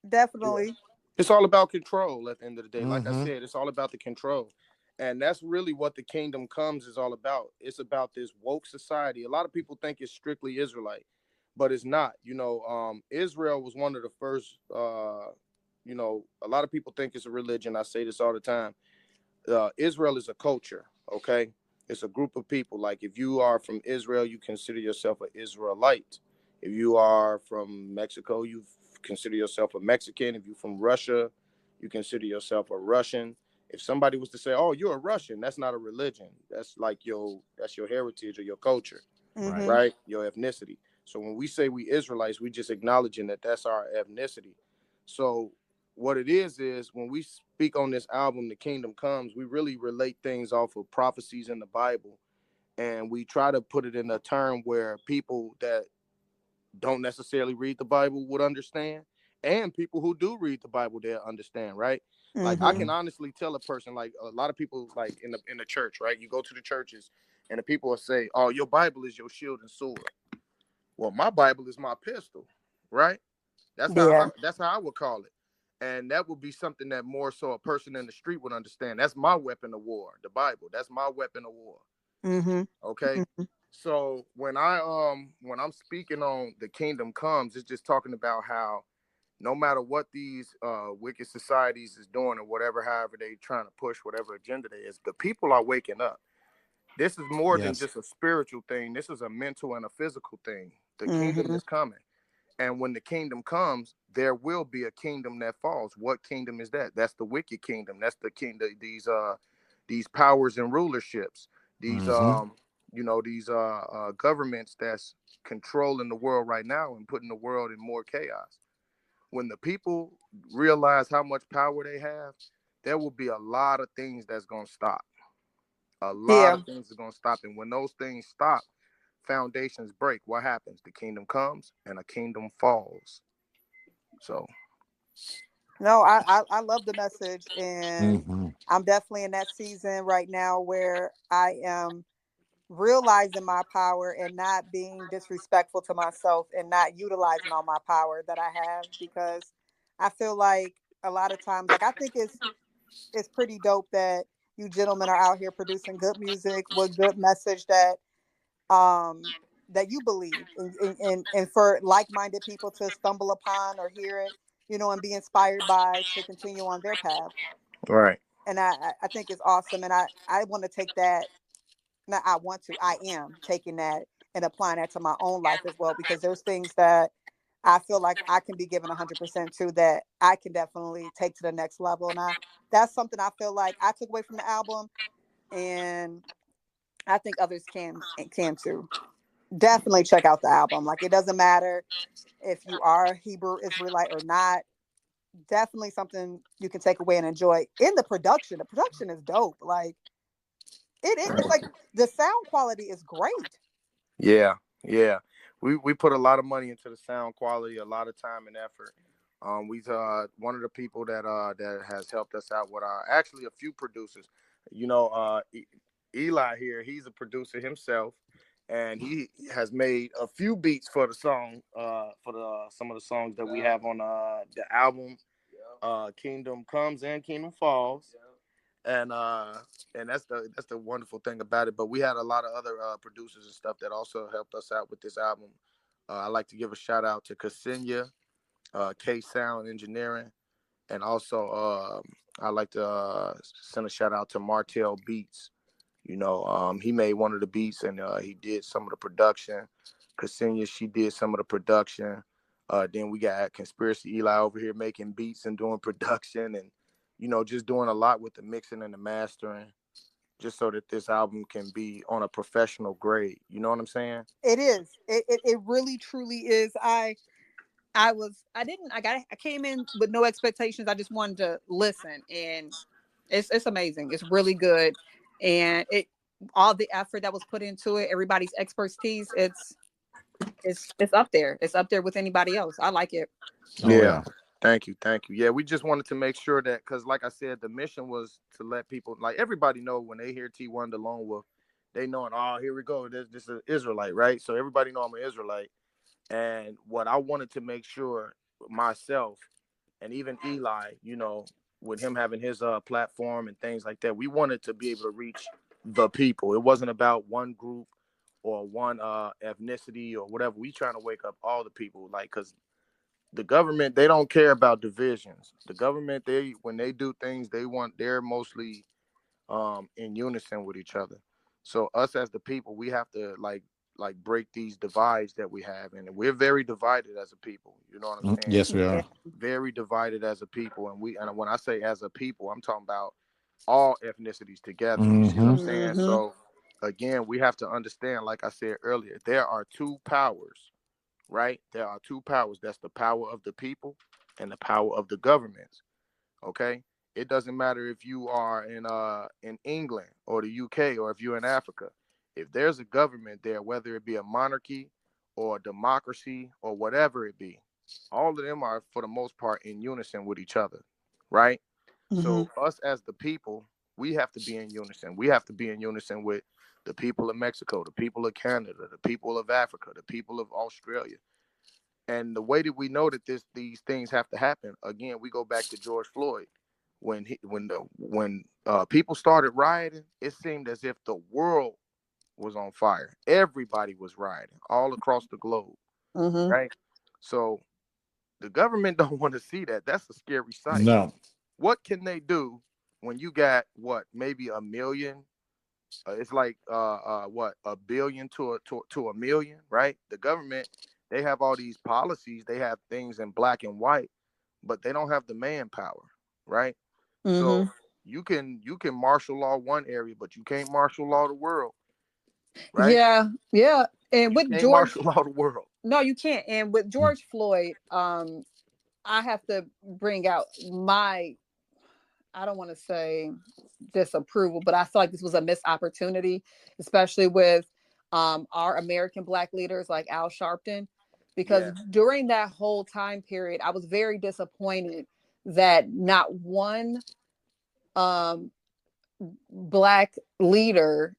Definitely. Yeah. It's all about control at the end of the day. Like I said, it's all about the control. And that's really what the kingdom comes is all about. It's about this woke society. A lot of people think it's strictly Israelite, but it's not. Israel was one of the first, a lot of people think it's a religion. I say this all the time. Israel is a culture, okay? It's a group of people. Like if you are from Israel, you consider yourself an Israelite. If you are from Mexico, you consider yourself a Mexican. If you're from Russia, you consider yourself a Russian. If somebody was to say, "Oh, you're a Russian," that's not a religion. That's like that's your heritage or your culture, right? Your ethnicity. So when we say we Israelites, we just acknowledging that that's our ethnicity. So what it is when we speak on this album, The Kingdom Comes, we really relate things off of prophecies in the Bible, and we try to put it in a term where people that don't necessarily read the Bible would understand, and people who do read the Bible, they'll understand, right? Like I can honestly tell a person, like a lot of people, like in the church, right? You go to the churches, and the people will say, "Oh, your Bible is your shield and sword." Well, my Bible is my pistol, right? That's how I would call it. And that would be something that more so a person in the street would understand. That's my weapon of war, the Bible. That's my weapon of war. Okay. So when I'm speaking on the kingdom comes, it's just talking about how no matter what these wicked societies is doing or whatever, however they trying to push whatever agenda they is, the people are waking up. This is more than just a spiritual thing. This is a mental and a physical thing. The kingdom is coming. And when the kingdom comes, there will be a kingdom that falls. What kingdom is that? That's the wicked kingdom. That's the kingdom. These powers and rulerships. These these governments that's controlling the world right now and putting the world in more chaos. When the people realize how much power they have, there will be a lot of things that's gonna stop. A lot Yeah. of things are going to stop. And when those things stop, foundations break. What happens? The kingdom comes and a kingdom falls. So, No, I love the message, and Mhm. I'm definitely in that season right now where I am realizing my power and not being disrespectful to myself and not utilizing all my power that I have, because I feel like a lot of times, like, I think it's pretty dope that you gentlemen are out here producing good music with good message um that you believe, and for like-minded people to stumble upon or hear it, and be inspired by, to continue on their path. right. And I think it's awesome, and I want to take that. Not I want to, I am taking that and applying that to my own life as well, because there's things that I feel like I can be given 100% to, that I can definitely take to the next level. And that's something I feel like I took away from the album, and I think others can too. Definitely check out the album. Like, it doesn't matter if you are Hebrew Israelite or not. Definitely something you can take away and enjoy. In the production is dope. Like, it's like the sound quality is great. Yeah, yeah. We put a lot of money into the sound quality, a lot of time and effort. We one of the people that has helped us out with actually a few producers. Eli here, he's a producer himself, and he has made a few beats for the song, for the some of the songs that we have on the album, Kingdom Comes and Kingdom Falls. And that's the wonderful thing about it. But we had a lot of other producers and stuff that also helped us out with this album. I like to give a shout out to Ksenia, K Sound Engineering, and also I like to send a shout out to Martell Beats. He made one of the beats, and he did some of the production. Ksenia, she did some of the production. Then we got Conspiracy Eli over here making beats and doing production, and just doing a lot with the mixing and the mastering, just so that this album can be on a professional grade. You know what I'm saying? It is. It really truly is. I came in with no expectations. I just wanted to listen, and it's amazing. It's really good. And all the effort that was put into it, everybody's expertise, it's up there. It's up there with anybody else. I like it. Oh Yeah. yeah. Thank you. Yeah, we just wanted to make sure that, because like I said, the mission was to let people, like, everybody know when they hear T1 the Lone Wolf, they knowing, oh, here we go. This is an Israelite, right? So everybody know I'm an Israelite. And what I wanted to make sure myself, and even Eli, with him having his platform and things like that, we wanted to be able to reach the people. It wasn't about one group or one ethnicity or whatever. We trying to wake up all the people, like, because the government, they don't care about divisions. The government, when they do things, they're mostly in unison with each other. So us as the people, we have to like break these divides that we have, and we're very divided as a people. You know what I'm saying? Yes, we Yeah. are. Very divided as a people, and when I say as a people, I'm talking about all ethnicities together. You see what Hmm. I'm saying? Mm-hmm. So again, we have to understand, like I said earlier, there are two powers, right? There are two powers. That's the power of the people and the power of the governments. Okay. It doesn't matter if you are in England or the UK, or if you're in Africa. If there's a government there, whether it be a monarchy or a democracy or whatever it be, all of them are for the most part in unison with each other, right? Mm-hmm. So us as the people, we have to be in unison. We have to be in unison with the people of Mexico, the people of Canada, the people of Africa, the people of Australia. And the way that we know that these things have to happen, again, we go back to George Floyd. When people started rioting, it seemed as if the world was on fire. Everybody was rioting all across the globe, Mm-hmm. right? So the government don't want to see that. That's a scary sight. No. What can they do when you got maybe a million? It's like what, a billion to a million, right? The government, they have all these policies, they have things in black and white, but they don't have the manpower, right? So Mm-hmm. you can martial law one area, but you can't martial law the world, right? Yeah. Yeah. And You with can't George, martial law the world. no, you can't. And with George Floyd, I have to bring out my I don't want to say disapproval, but I feel like this was a missed opportunity, especially with our American Black leaders like Al Sharpton, because during that whole time period, I was very disappointed that not one um, Black leader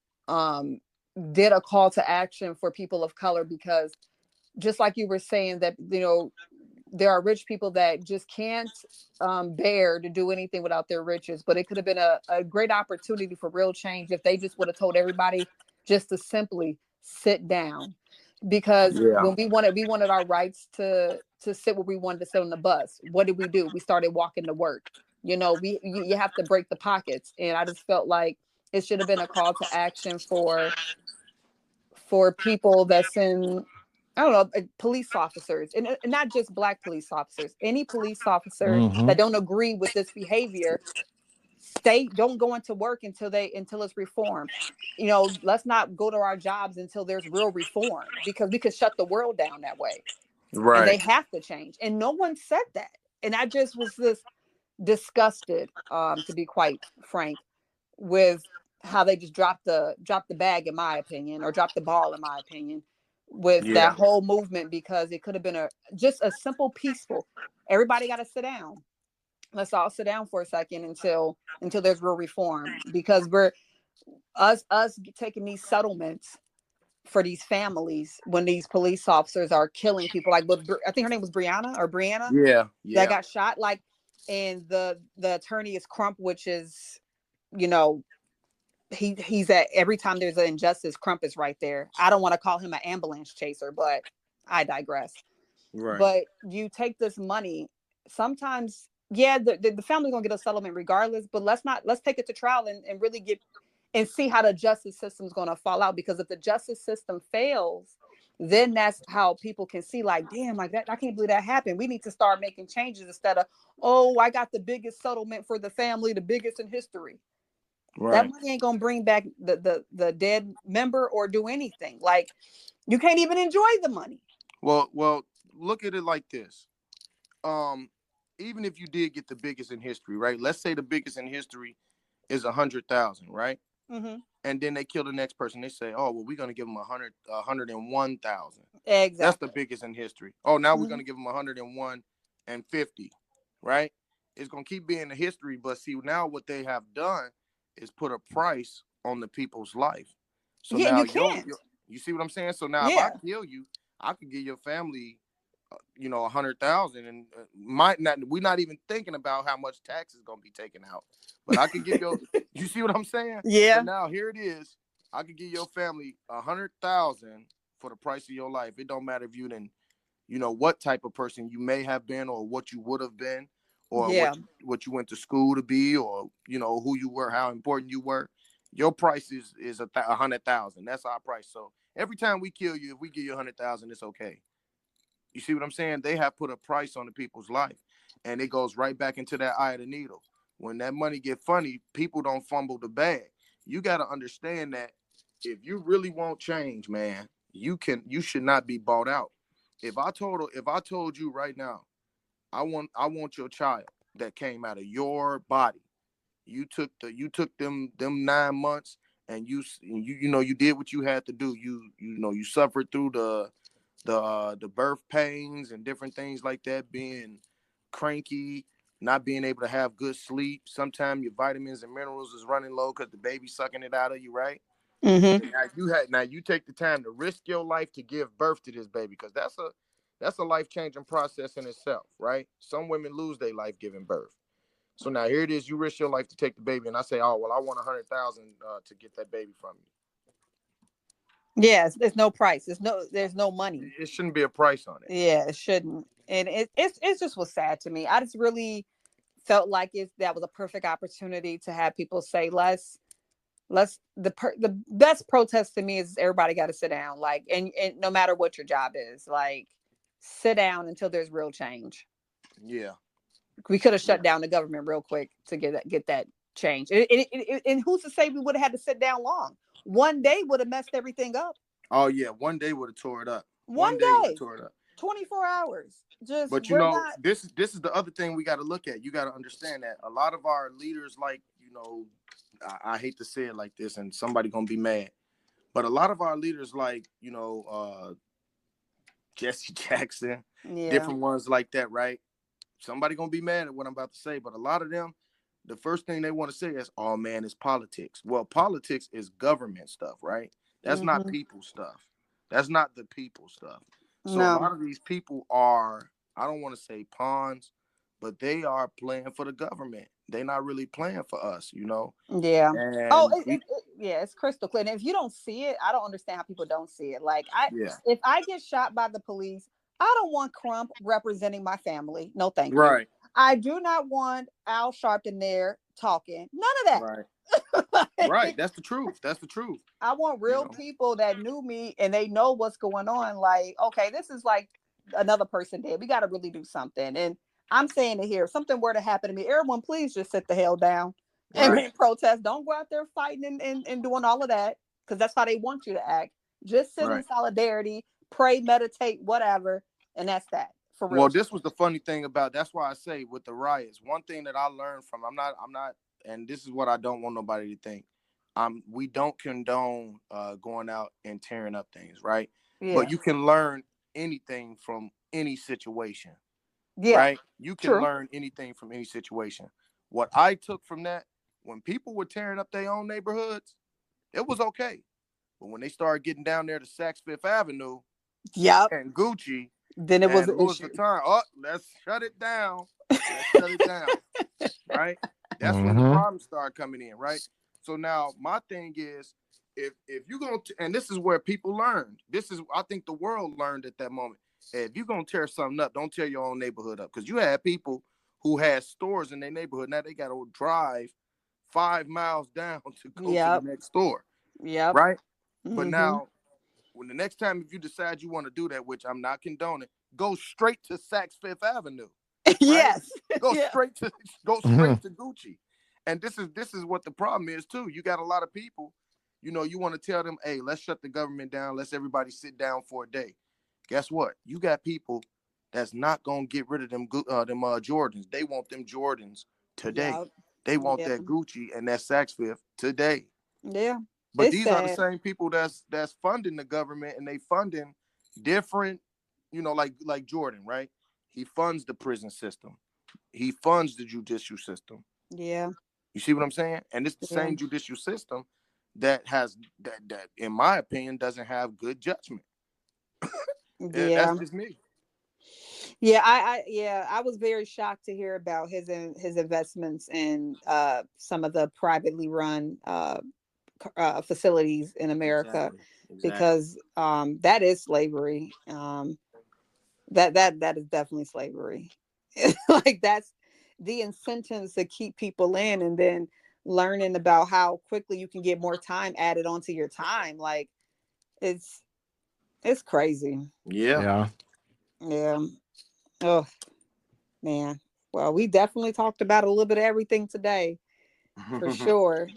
did a call to action for people of color, because just like you were saying that, there are rich people that just can't bear to do anything without their riches. But it could have been a great opportunity for real change if they just would have told everybody just to simply sit down. Because when we wanted our rights to sit where we wanted to sit on the bus, what did we do? We started walking to work. You have to break the pockets. And I just felt like it should have been a call to action for people that's in, I don't know, police officers, and not just Black police officers, any police officer that don't agree with this behavior, don't go into work until it's reformed. Let's not go to our jobs until there's real reform, because we could shut the world down that way. Right. And they have to change. And no one said that. And I just was disgusted, to be quite frank, with how they just dropped the bag, in my opinion, or dropped the ball, in my opinion, with that whole movement, because it could have been just a simple, peaceful. Everybody got to sit down. Let's all sit down for a second until there's real reform, because we're us taking these settlements for these families when these police officers are killing people. Like, I think her name was Brianna. Yeah. That got shot. Like, and the attorney is Crump, which is, he's at, every time there's an injustice, Crump is right there. I don't want to call him an ambulance chaser, but I digress. Right. But you take this money, sometimes, the family's gonna get a settlement regardless, but let's take it to trial and really get and see how the justice system is gonna fall out. Because if the justice system fails, then that's how people can see, like, damn, like that, I can't believe that happened. We need to start making changes instead of, oh, I got the biggest settlement for the family, the biggest in history. Right. That money ain't gonna bring back the dead member or do anything. Like, you can't even enjoy the money. Well, look at it like this. Even if you did get the biggest in history, right? Let's say the biggest in history is 100,000, right? Mm-hmm. And then they kill the next person. They say, oh, well, we're gonna give them 101,000. Exactly. That's the biggest in history. Oh, now we're gonna give them 101 and 50, right? It's gonna keep being the history, but see, now what they have done is put a price on the people's life. So now you can't. You see what I'm saying? So now if I kill you, I could give your family, 100,000, and we're not even thinking about how much tax is gonna be taken out. But I could give you see what I'm saying? Yeah. So now here it is. I could give your family 100,000 for the price of your life. It don't matter if you didn't, what type of person you may have been, or what you would have been, or what you went to school to be, or who you were, how important you were. Your price is 100,000. That's our price. So every time we kill you, if we give you 100,000, it's okay. You see what I'm saying? They have put a price on the people's life, and it goes right back into that eye of the needle. When that money get funny, people don't fumble the bag. You got to understand that if you really want change, man, you should not be bought out. If I told you right now, I want your child that came out of your body. You took them 9 months, and you did what you had to do. You suffered through the birth pains and different things like that, being cranky, not being able to have good sleep. Sometimes your vitamins and minerals is running low because the baby's sucking it out of you, right? Mm-hmm. Now you take the time to risk your life to give birth to this baby, because that's a life-changing process in itself, right? Some women lose their life giving birth. So now here it is, you risk your life to take the baby, and I say, oh, well, I want 100,000 to get that baby from you. Yes, there's no price. There's no money. It shouldn't be a price on it. Yeah, it shouldn't. And it just was sad to me. I just really felt like that was a perfect opportunity to have people say, the best protest to me is everybody got to sit down, like, and no matter what your job is, like, sit down until there's real change. Yeah. We could have shut down the government real quick to get that change. And who's to say we would have had to sit down long? One day would have messed everything up. Oh yeah, one day would have tore it up. One day would have tore it up. 24 hours. Just But we're not. this is the other thing we got to look at. You got to understand that a lot of our leaders, like, I hate to say it like this, and somebody gonna be mad, but a lot of our leaders, like, Jesse Jackson, Yeah. different ones like that, right? Somebody gonna be mad at what I'm about to say, but a lot of them, the first thing they want to say is, "Oh man, it's politics." Well, politics is government stuff, right? That's not people stuff. That's not the people stuff. So a No. lot of these people are, I don't want to say pawns, but they are playing for the government. They're not really playing for us, Yeah. Oh, And yeah, it's crystal clear. And if you don't see it, I don't understand how people don't see it. Like, yeah, if I get shot by the police, I don't want Crump representing my family. No, thank you. right, I do not want Al Sharpton there talking. None of right, that. right. That's the truth. That's the truth. I want real people that knew me and they know what's going on. Like, okay, this is like another person did. We got to really do something. And I'm saying it here. If something were to happen to me, everyone, please just sit the hell down and protest. Don't go out there fighting and doing all of that, because that's how they want you to act. Just sit in solidarity, pray, meditate, whatever. And that's that. For real. Well, this was the funny thing about, that's why I say with the riots, one thing that I learned from, I'm not, and this is what I don't want nobody to think. We don't condone going out and tearing up things, right? Yeah. But you can learn anything from any situation, yeah. right? You can True. learn anything from any situation. What I took from that, when people were tearing up their own neighborhoods, it was okay. But when they started getting down there to Saks Fifth Avenue, and Gucci, then it was and an Louis issue. Vuitton, let's shut it down. Let's shut it down, right? That's when the problems start coming in, right? So now my thing is, if you're gonna, and this is where people learned. This is, I think the world learned at that moment. Hey, if you're gonna tear something up, don't tear your own neighborhood up, because you had people who had stores in their neighborhood. Now they got to drive 5 miles down to go to the next store. Yep. Right. But now, when the next time, if you decide you want to do that, which I'm not condoning, go straight to Saks Fifth Avenue. Right? Yes. Go straight to Gucci. And this is what the problem is too. You got a lot of people, you want to tell them, hey, let's shut the government down. Let's everybody sit down for a day. Guess what? You got people that's not gonna get rid of them Jordans. They want them Jordans today. Yep. They want that Gucci and that Saks Fifth today. Yeah. But these are the same people that's funding the government, and they funding different, like Jordan, right? He funds the prison system. He funds the judicial system. Yeah. You see what I'm saying? And it's the same judicial system that has that in my opinion doesn't have good judgment. That's just me. Yeah, I was very shocked to hear about his investments in some of the privately run facilities in America. Exactly. Because that is slavery. That is definitely slavery. Like, that's the incentives to keep people in, and then learning about how quickly you can get more time added onto your time. Like, it's crazy. Yeah. Oh man. Well, we definitely talked about a little bit of everything today, for sure.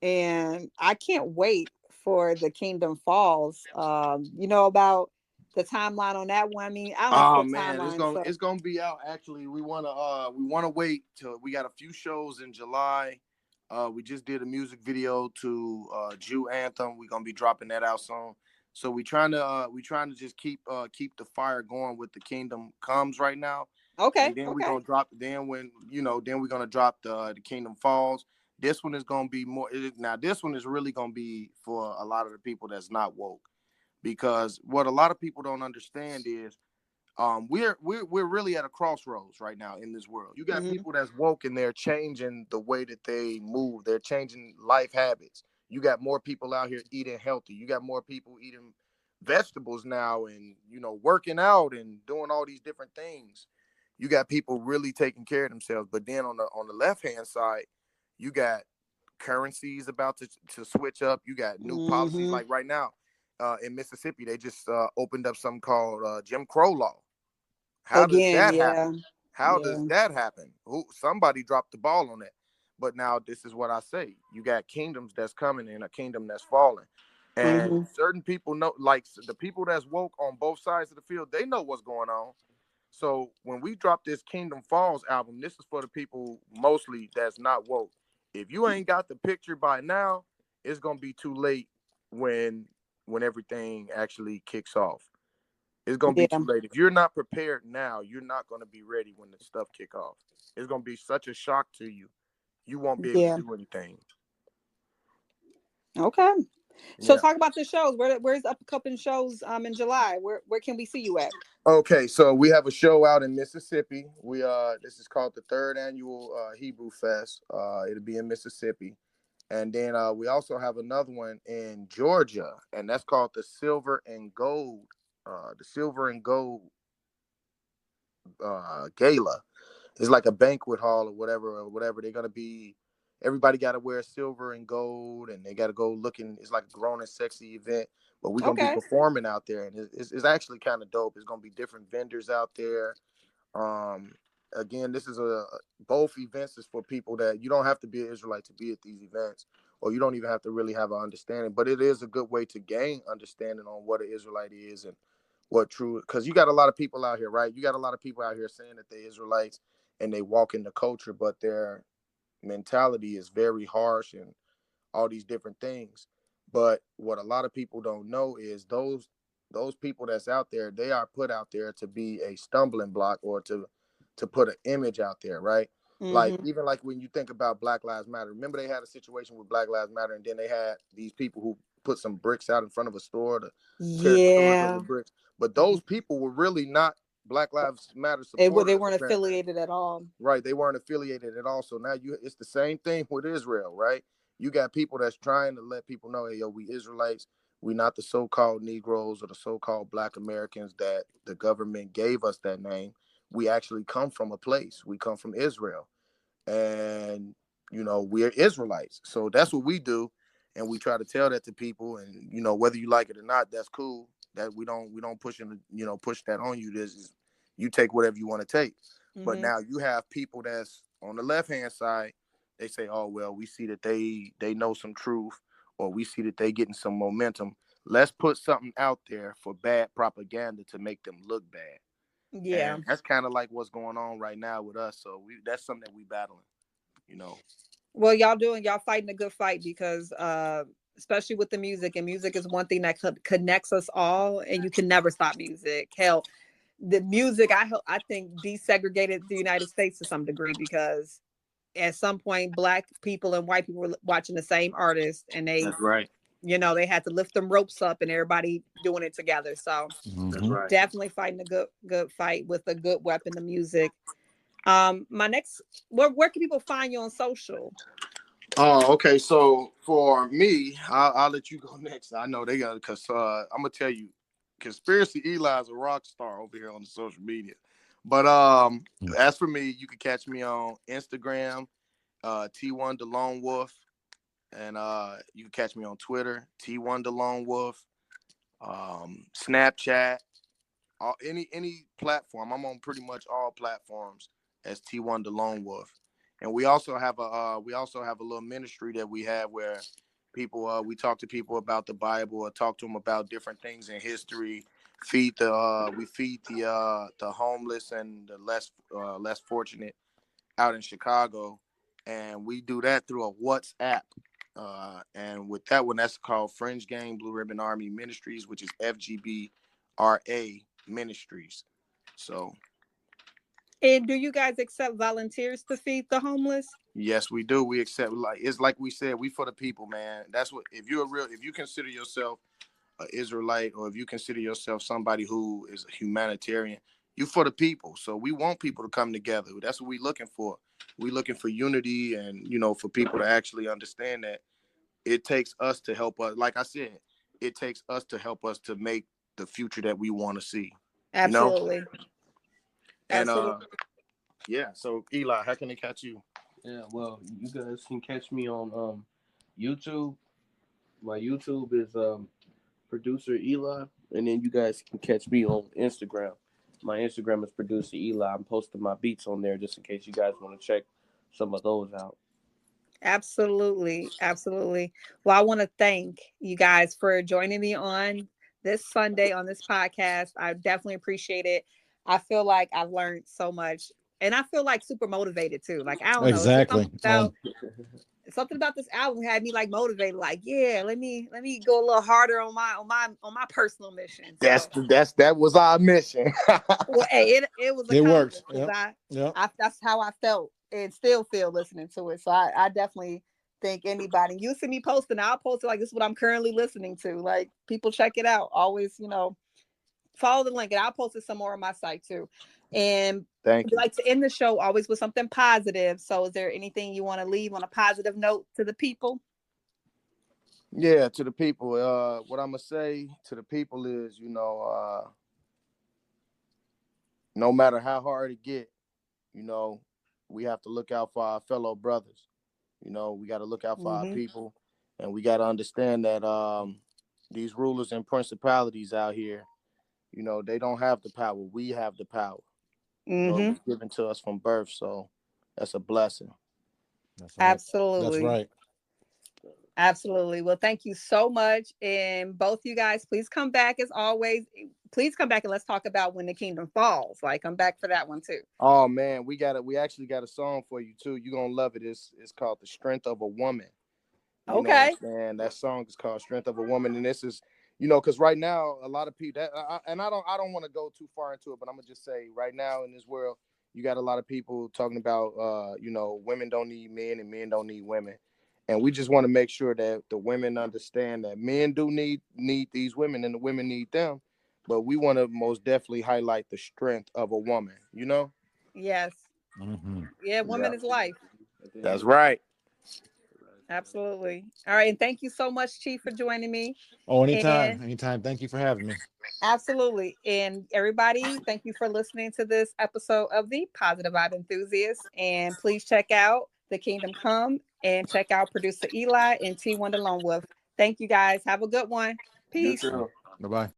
And I can't wait for the Kingdom Falls. About the timeline on that one. I mean, I don't know timeline, it's gonna be out. Actually, we wanna wait till we got a few shows in July. We just did a music video to Jew Anthem. We're gonna be dropping that out soon. So we trying to just keep the fire going with the Kingdom Comes right now. Okay. And then we're gonna drop. Then we're gonna drop the Kingdom Falls. This one is gonna be more. Now this one is really gonna be for a lot of the people that's not woke, because what a lot of people don't understand is, we're really at a crossroads right now in this world. You got people that's woke and they're changing the way that they move. They're changing life habits. You got more people out here eating healthy. You got more people eating vegetables now, and working out and doing all these different things. You got people really taking care of themselves. But then on the left hand side, you got currencies about to switch up. You got new policies, like right now in Mississippi, they just opened up something called Jim Crow law. How does that happen? How does that happen? Somebody dropped the ball on that. But now this is what I say. You got kingdoms that's coming and a kingdom that's falling. And certain people know, like the people that's woke on both sides of the field, they know what's going on. So when we drop this Kingdom Falls album, this is for the people mostly that's not woke. If you ain't got the picture by now, it's gonna be too late when everything actually kicks off. It's gonna be too late. If you're not prepared now, you're not gonna be ready when the stuff kick off. It's gonna be such a shock to you. You won't be able to do anything. Okay. So talk about the shows. Where's upcoming shows in July? Where can we see you at? Okay, so we have a show out in Mississippi. This is called the third annual Hebrew Fest. It'll be in Mississippi. And then we also have another one in Georgia, and that's called the Silver and Gold Gala. It's like a banquet hall or whatever. They're gonna be. Everybody got to wear silver and gold, and they got to go looking. It's like a grown and sexy event, but we're gonna be performing out there, and it's actually kind of dope. It's gonna be different vendors out there. Again, this is both events is for people that you don't have to be an Israelite to be at these events, or you don't even have to really have an understanding. But it is a good way to gain understanding on what an Israelite is and what true. Because you got a lot of people out here, right? You got a lot of people out here saying that they're Israelites and they walk in the culture, but they're mentality is very harsh and all these different things. But what a lot of people don't know is those people that's out there, they are put out there to be a stumbling block or to put an image out there, right? Like even like when you think about Black Lives Matter, remember they had a situation with Black Lives Matter, and then they had these people who put some bricks out in front of a store to tear the stores up with bricks. But those people were really not Black Lives Matter supporters. They weren't affiliated at all. Right. They weren't affiliated at all. So now it's the same thing with Israel, right? You got people that's trying to let people know, hey, yo, we Israelites. We not the so-called Negroes or the so-called Black Americans that the government gave us that name. We actually come from a place. We come from Israel. And, we're Israelites. So that's what we do. And we try to tell that to people. And, whether you like it or not, that's cool. That we don't push push that on you. This is, you take whatever you want to take. But now you have people that's on the left-hand side. They say, oh, well, we see that they know some truth, or we see that they getting some momentum. Let's put something out there for bad propaganda to make them look bad. Yeah. And that's kind of like what's going on right now with us. So that's something that we battling, Well, y'all fighting a good fight because especially with the music, and music is one thing that connects us all, and you can never stop music. Hell, the music I think desegregated the United States to some degree, because at some point Black people and white people were watching the same artist, and that's right. They had to lift them ropes up and everybody doing it together. So that's right. Definitely fighting a good fight with a good weapon of music. My next, where can people find you on social? Oh, okay. So for me, I'll let you go next. I know they got, because I'm gonna tell you, Conspiracy Eli is a rock star over here on the social media. But as for me, you can catch me on Instagram, T1 the Lone Wolf, and you can catch me on Twitter, T1 the Lone Wolf, Snapchat, any platform. I'm on pretty much all platforms as T1 the Lone Wolf. And we also have a little ministry that we have where people we talk to people about the Bible, or talk to them about different things in history. We feed the homeless and the less fortunate out in Chicago, and we do that through a WhatsApp. And with that one, that's called Fringe Gang Blue Ribbon Army Ministries, which is FGBRA Ministries. So. And do you guys accept volunteers to feed the homeless? Yes, we do. We accept, it's like we said, we for the people, man. That's what, if you consider yourself an Israelite, or if you consider yourself somebody who is a humanitarian, you for the people. So we want people to come together. That's what we're looking for. We're looking for unity, and for people to actually understand that it takes us to help us. Like I said, it takes us to help us to make the future that we want to see. Absolutely. And yeah. So Eli, how can they catch you? Yeah, well, you guys can catch me on YouTube. My YouTube is producer Eli, and then you guys can catch me on Instagram. My Instagram is producer Eli. I'm posting my beats on there just in case you guys want to check some of those out. Absolutely. Absolutely. Well, I want to thank you guys for joining me on this Sunday on this podcast. I definitely appreciate it. I feel like I've learned so much and I feel like super motivated too. Like, I don't know, it's just Exactly. something about this album had me like motivated, like, yeah, let me go a little harder on my personal mission. So That was our mission. well, hey, it was It works. accomplished because Yep. I that's how I felt and still feel listening to it. So I definitely think anybody, you see me posting, I'll post it like this is what I'm currently listening to. Like, people check it out. Always, follow the link, and I'll post it some more on my site too. And Thank we you. like to end the show always with something positive. So is there anything you want to leave on a positive note to the people? Yeah, to the people, what I'm gonna say to the people is, no matter how hard it get, you know, we have to look out for our fellow brothers. We got to look out for our people, and we got to understand that these rulers and principalities out here, they don't have the power. We have the power. It was given to us from birth, so that's a blessing. That's right. Absolutely. That's right. Absolutely. Well, thank you so much. And both you guys, please come back as always. Please come back and let's talk about When the Kingdom Falls. Like, come back for that one too. Oh man, we actually got a song for you too. You're gonna love it. It's called The Strength of a Woman. You know what I'm saying? That song is called Strength of a Woman. And this is, because right now a lot of people I don't want to go too far into it, but I'm gonna just say right now in this world, you got a lot of people talking about women don't need men and men don't need women. And we just want to make sure that the women understand that men do need these women and the women need them. But we want to most definitely highlight the strength of a woman, Yes. Yeah, woman is life. That's right. Absolutely. All right. And thank you so much, Chief, for joining me. Oh, anytime. And Anytime. Thank you for having me. absolutely. And everybody, thank you for listening to this episode of the Positive Vibe Enthusiast. And please check out The Kingdom Come and check out producer Eli and T1 Lone Wolf. Thank you guys. Have a good one. Peace. You too. Bye-bye.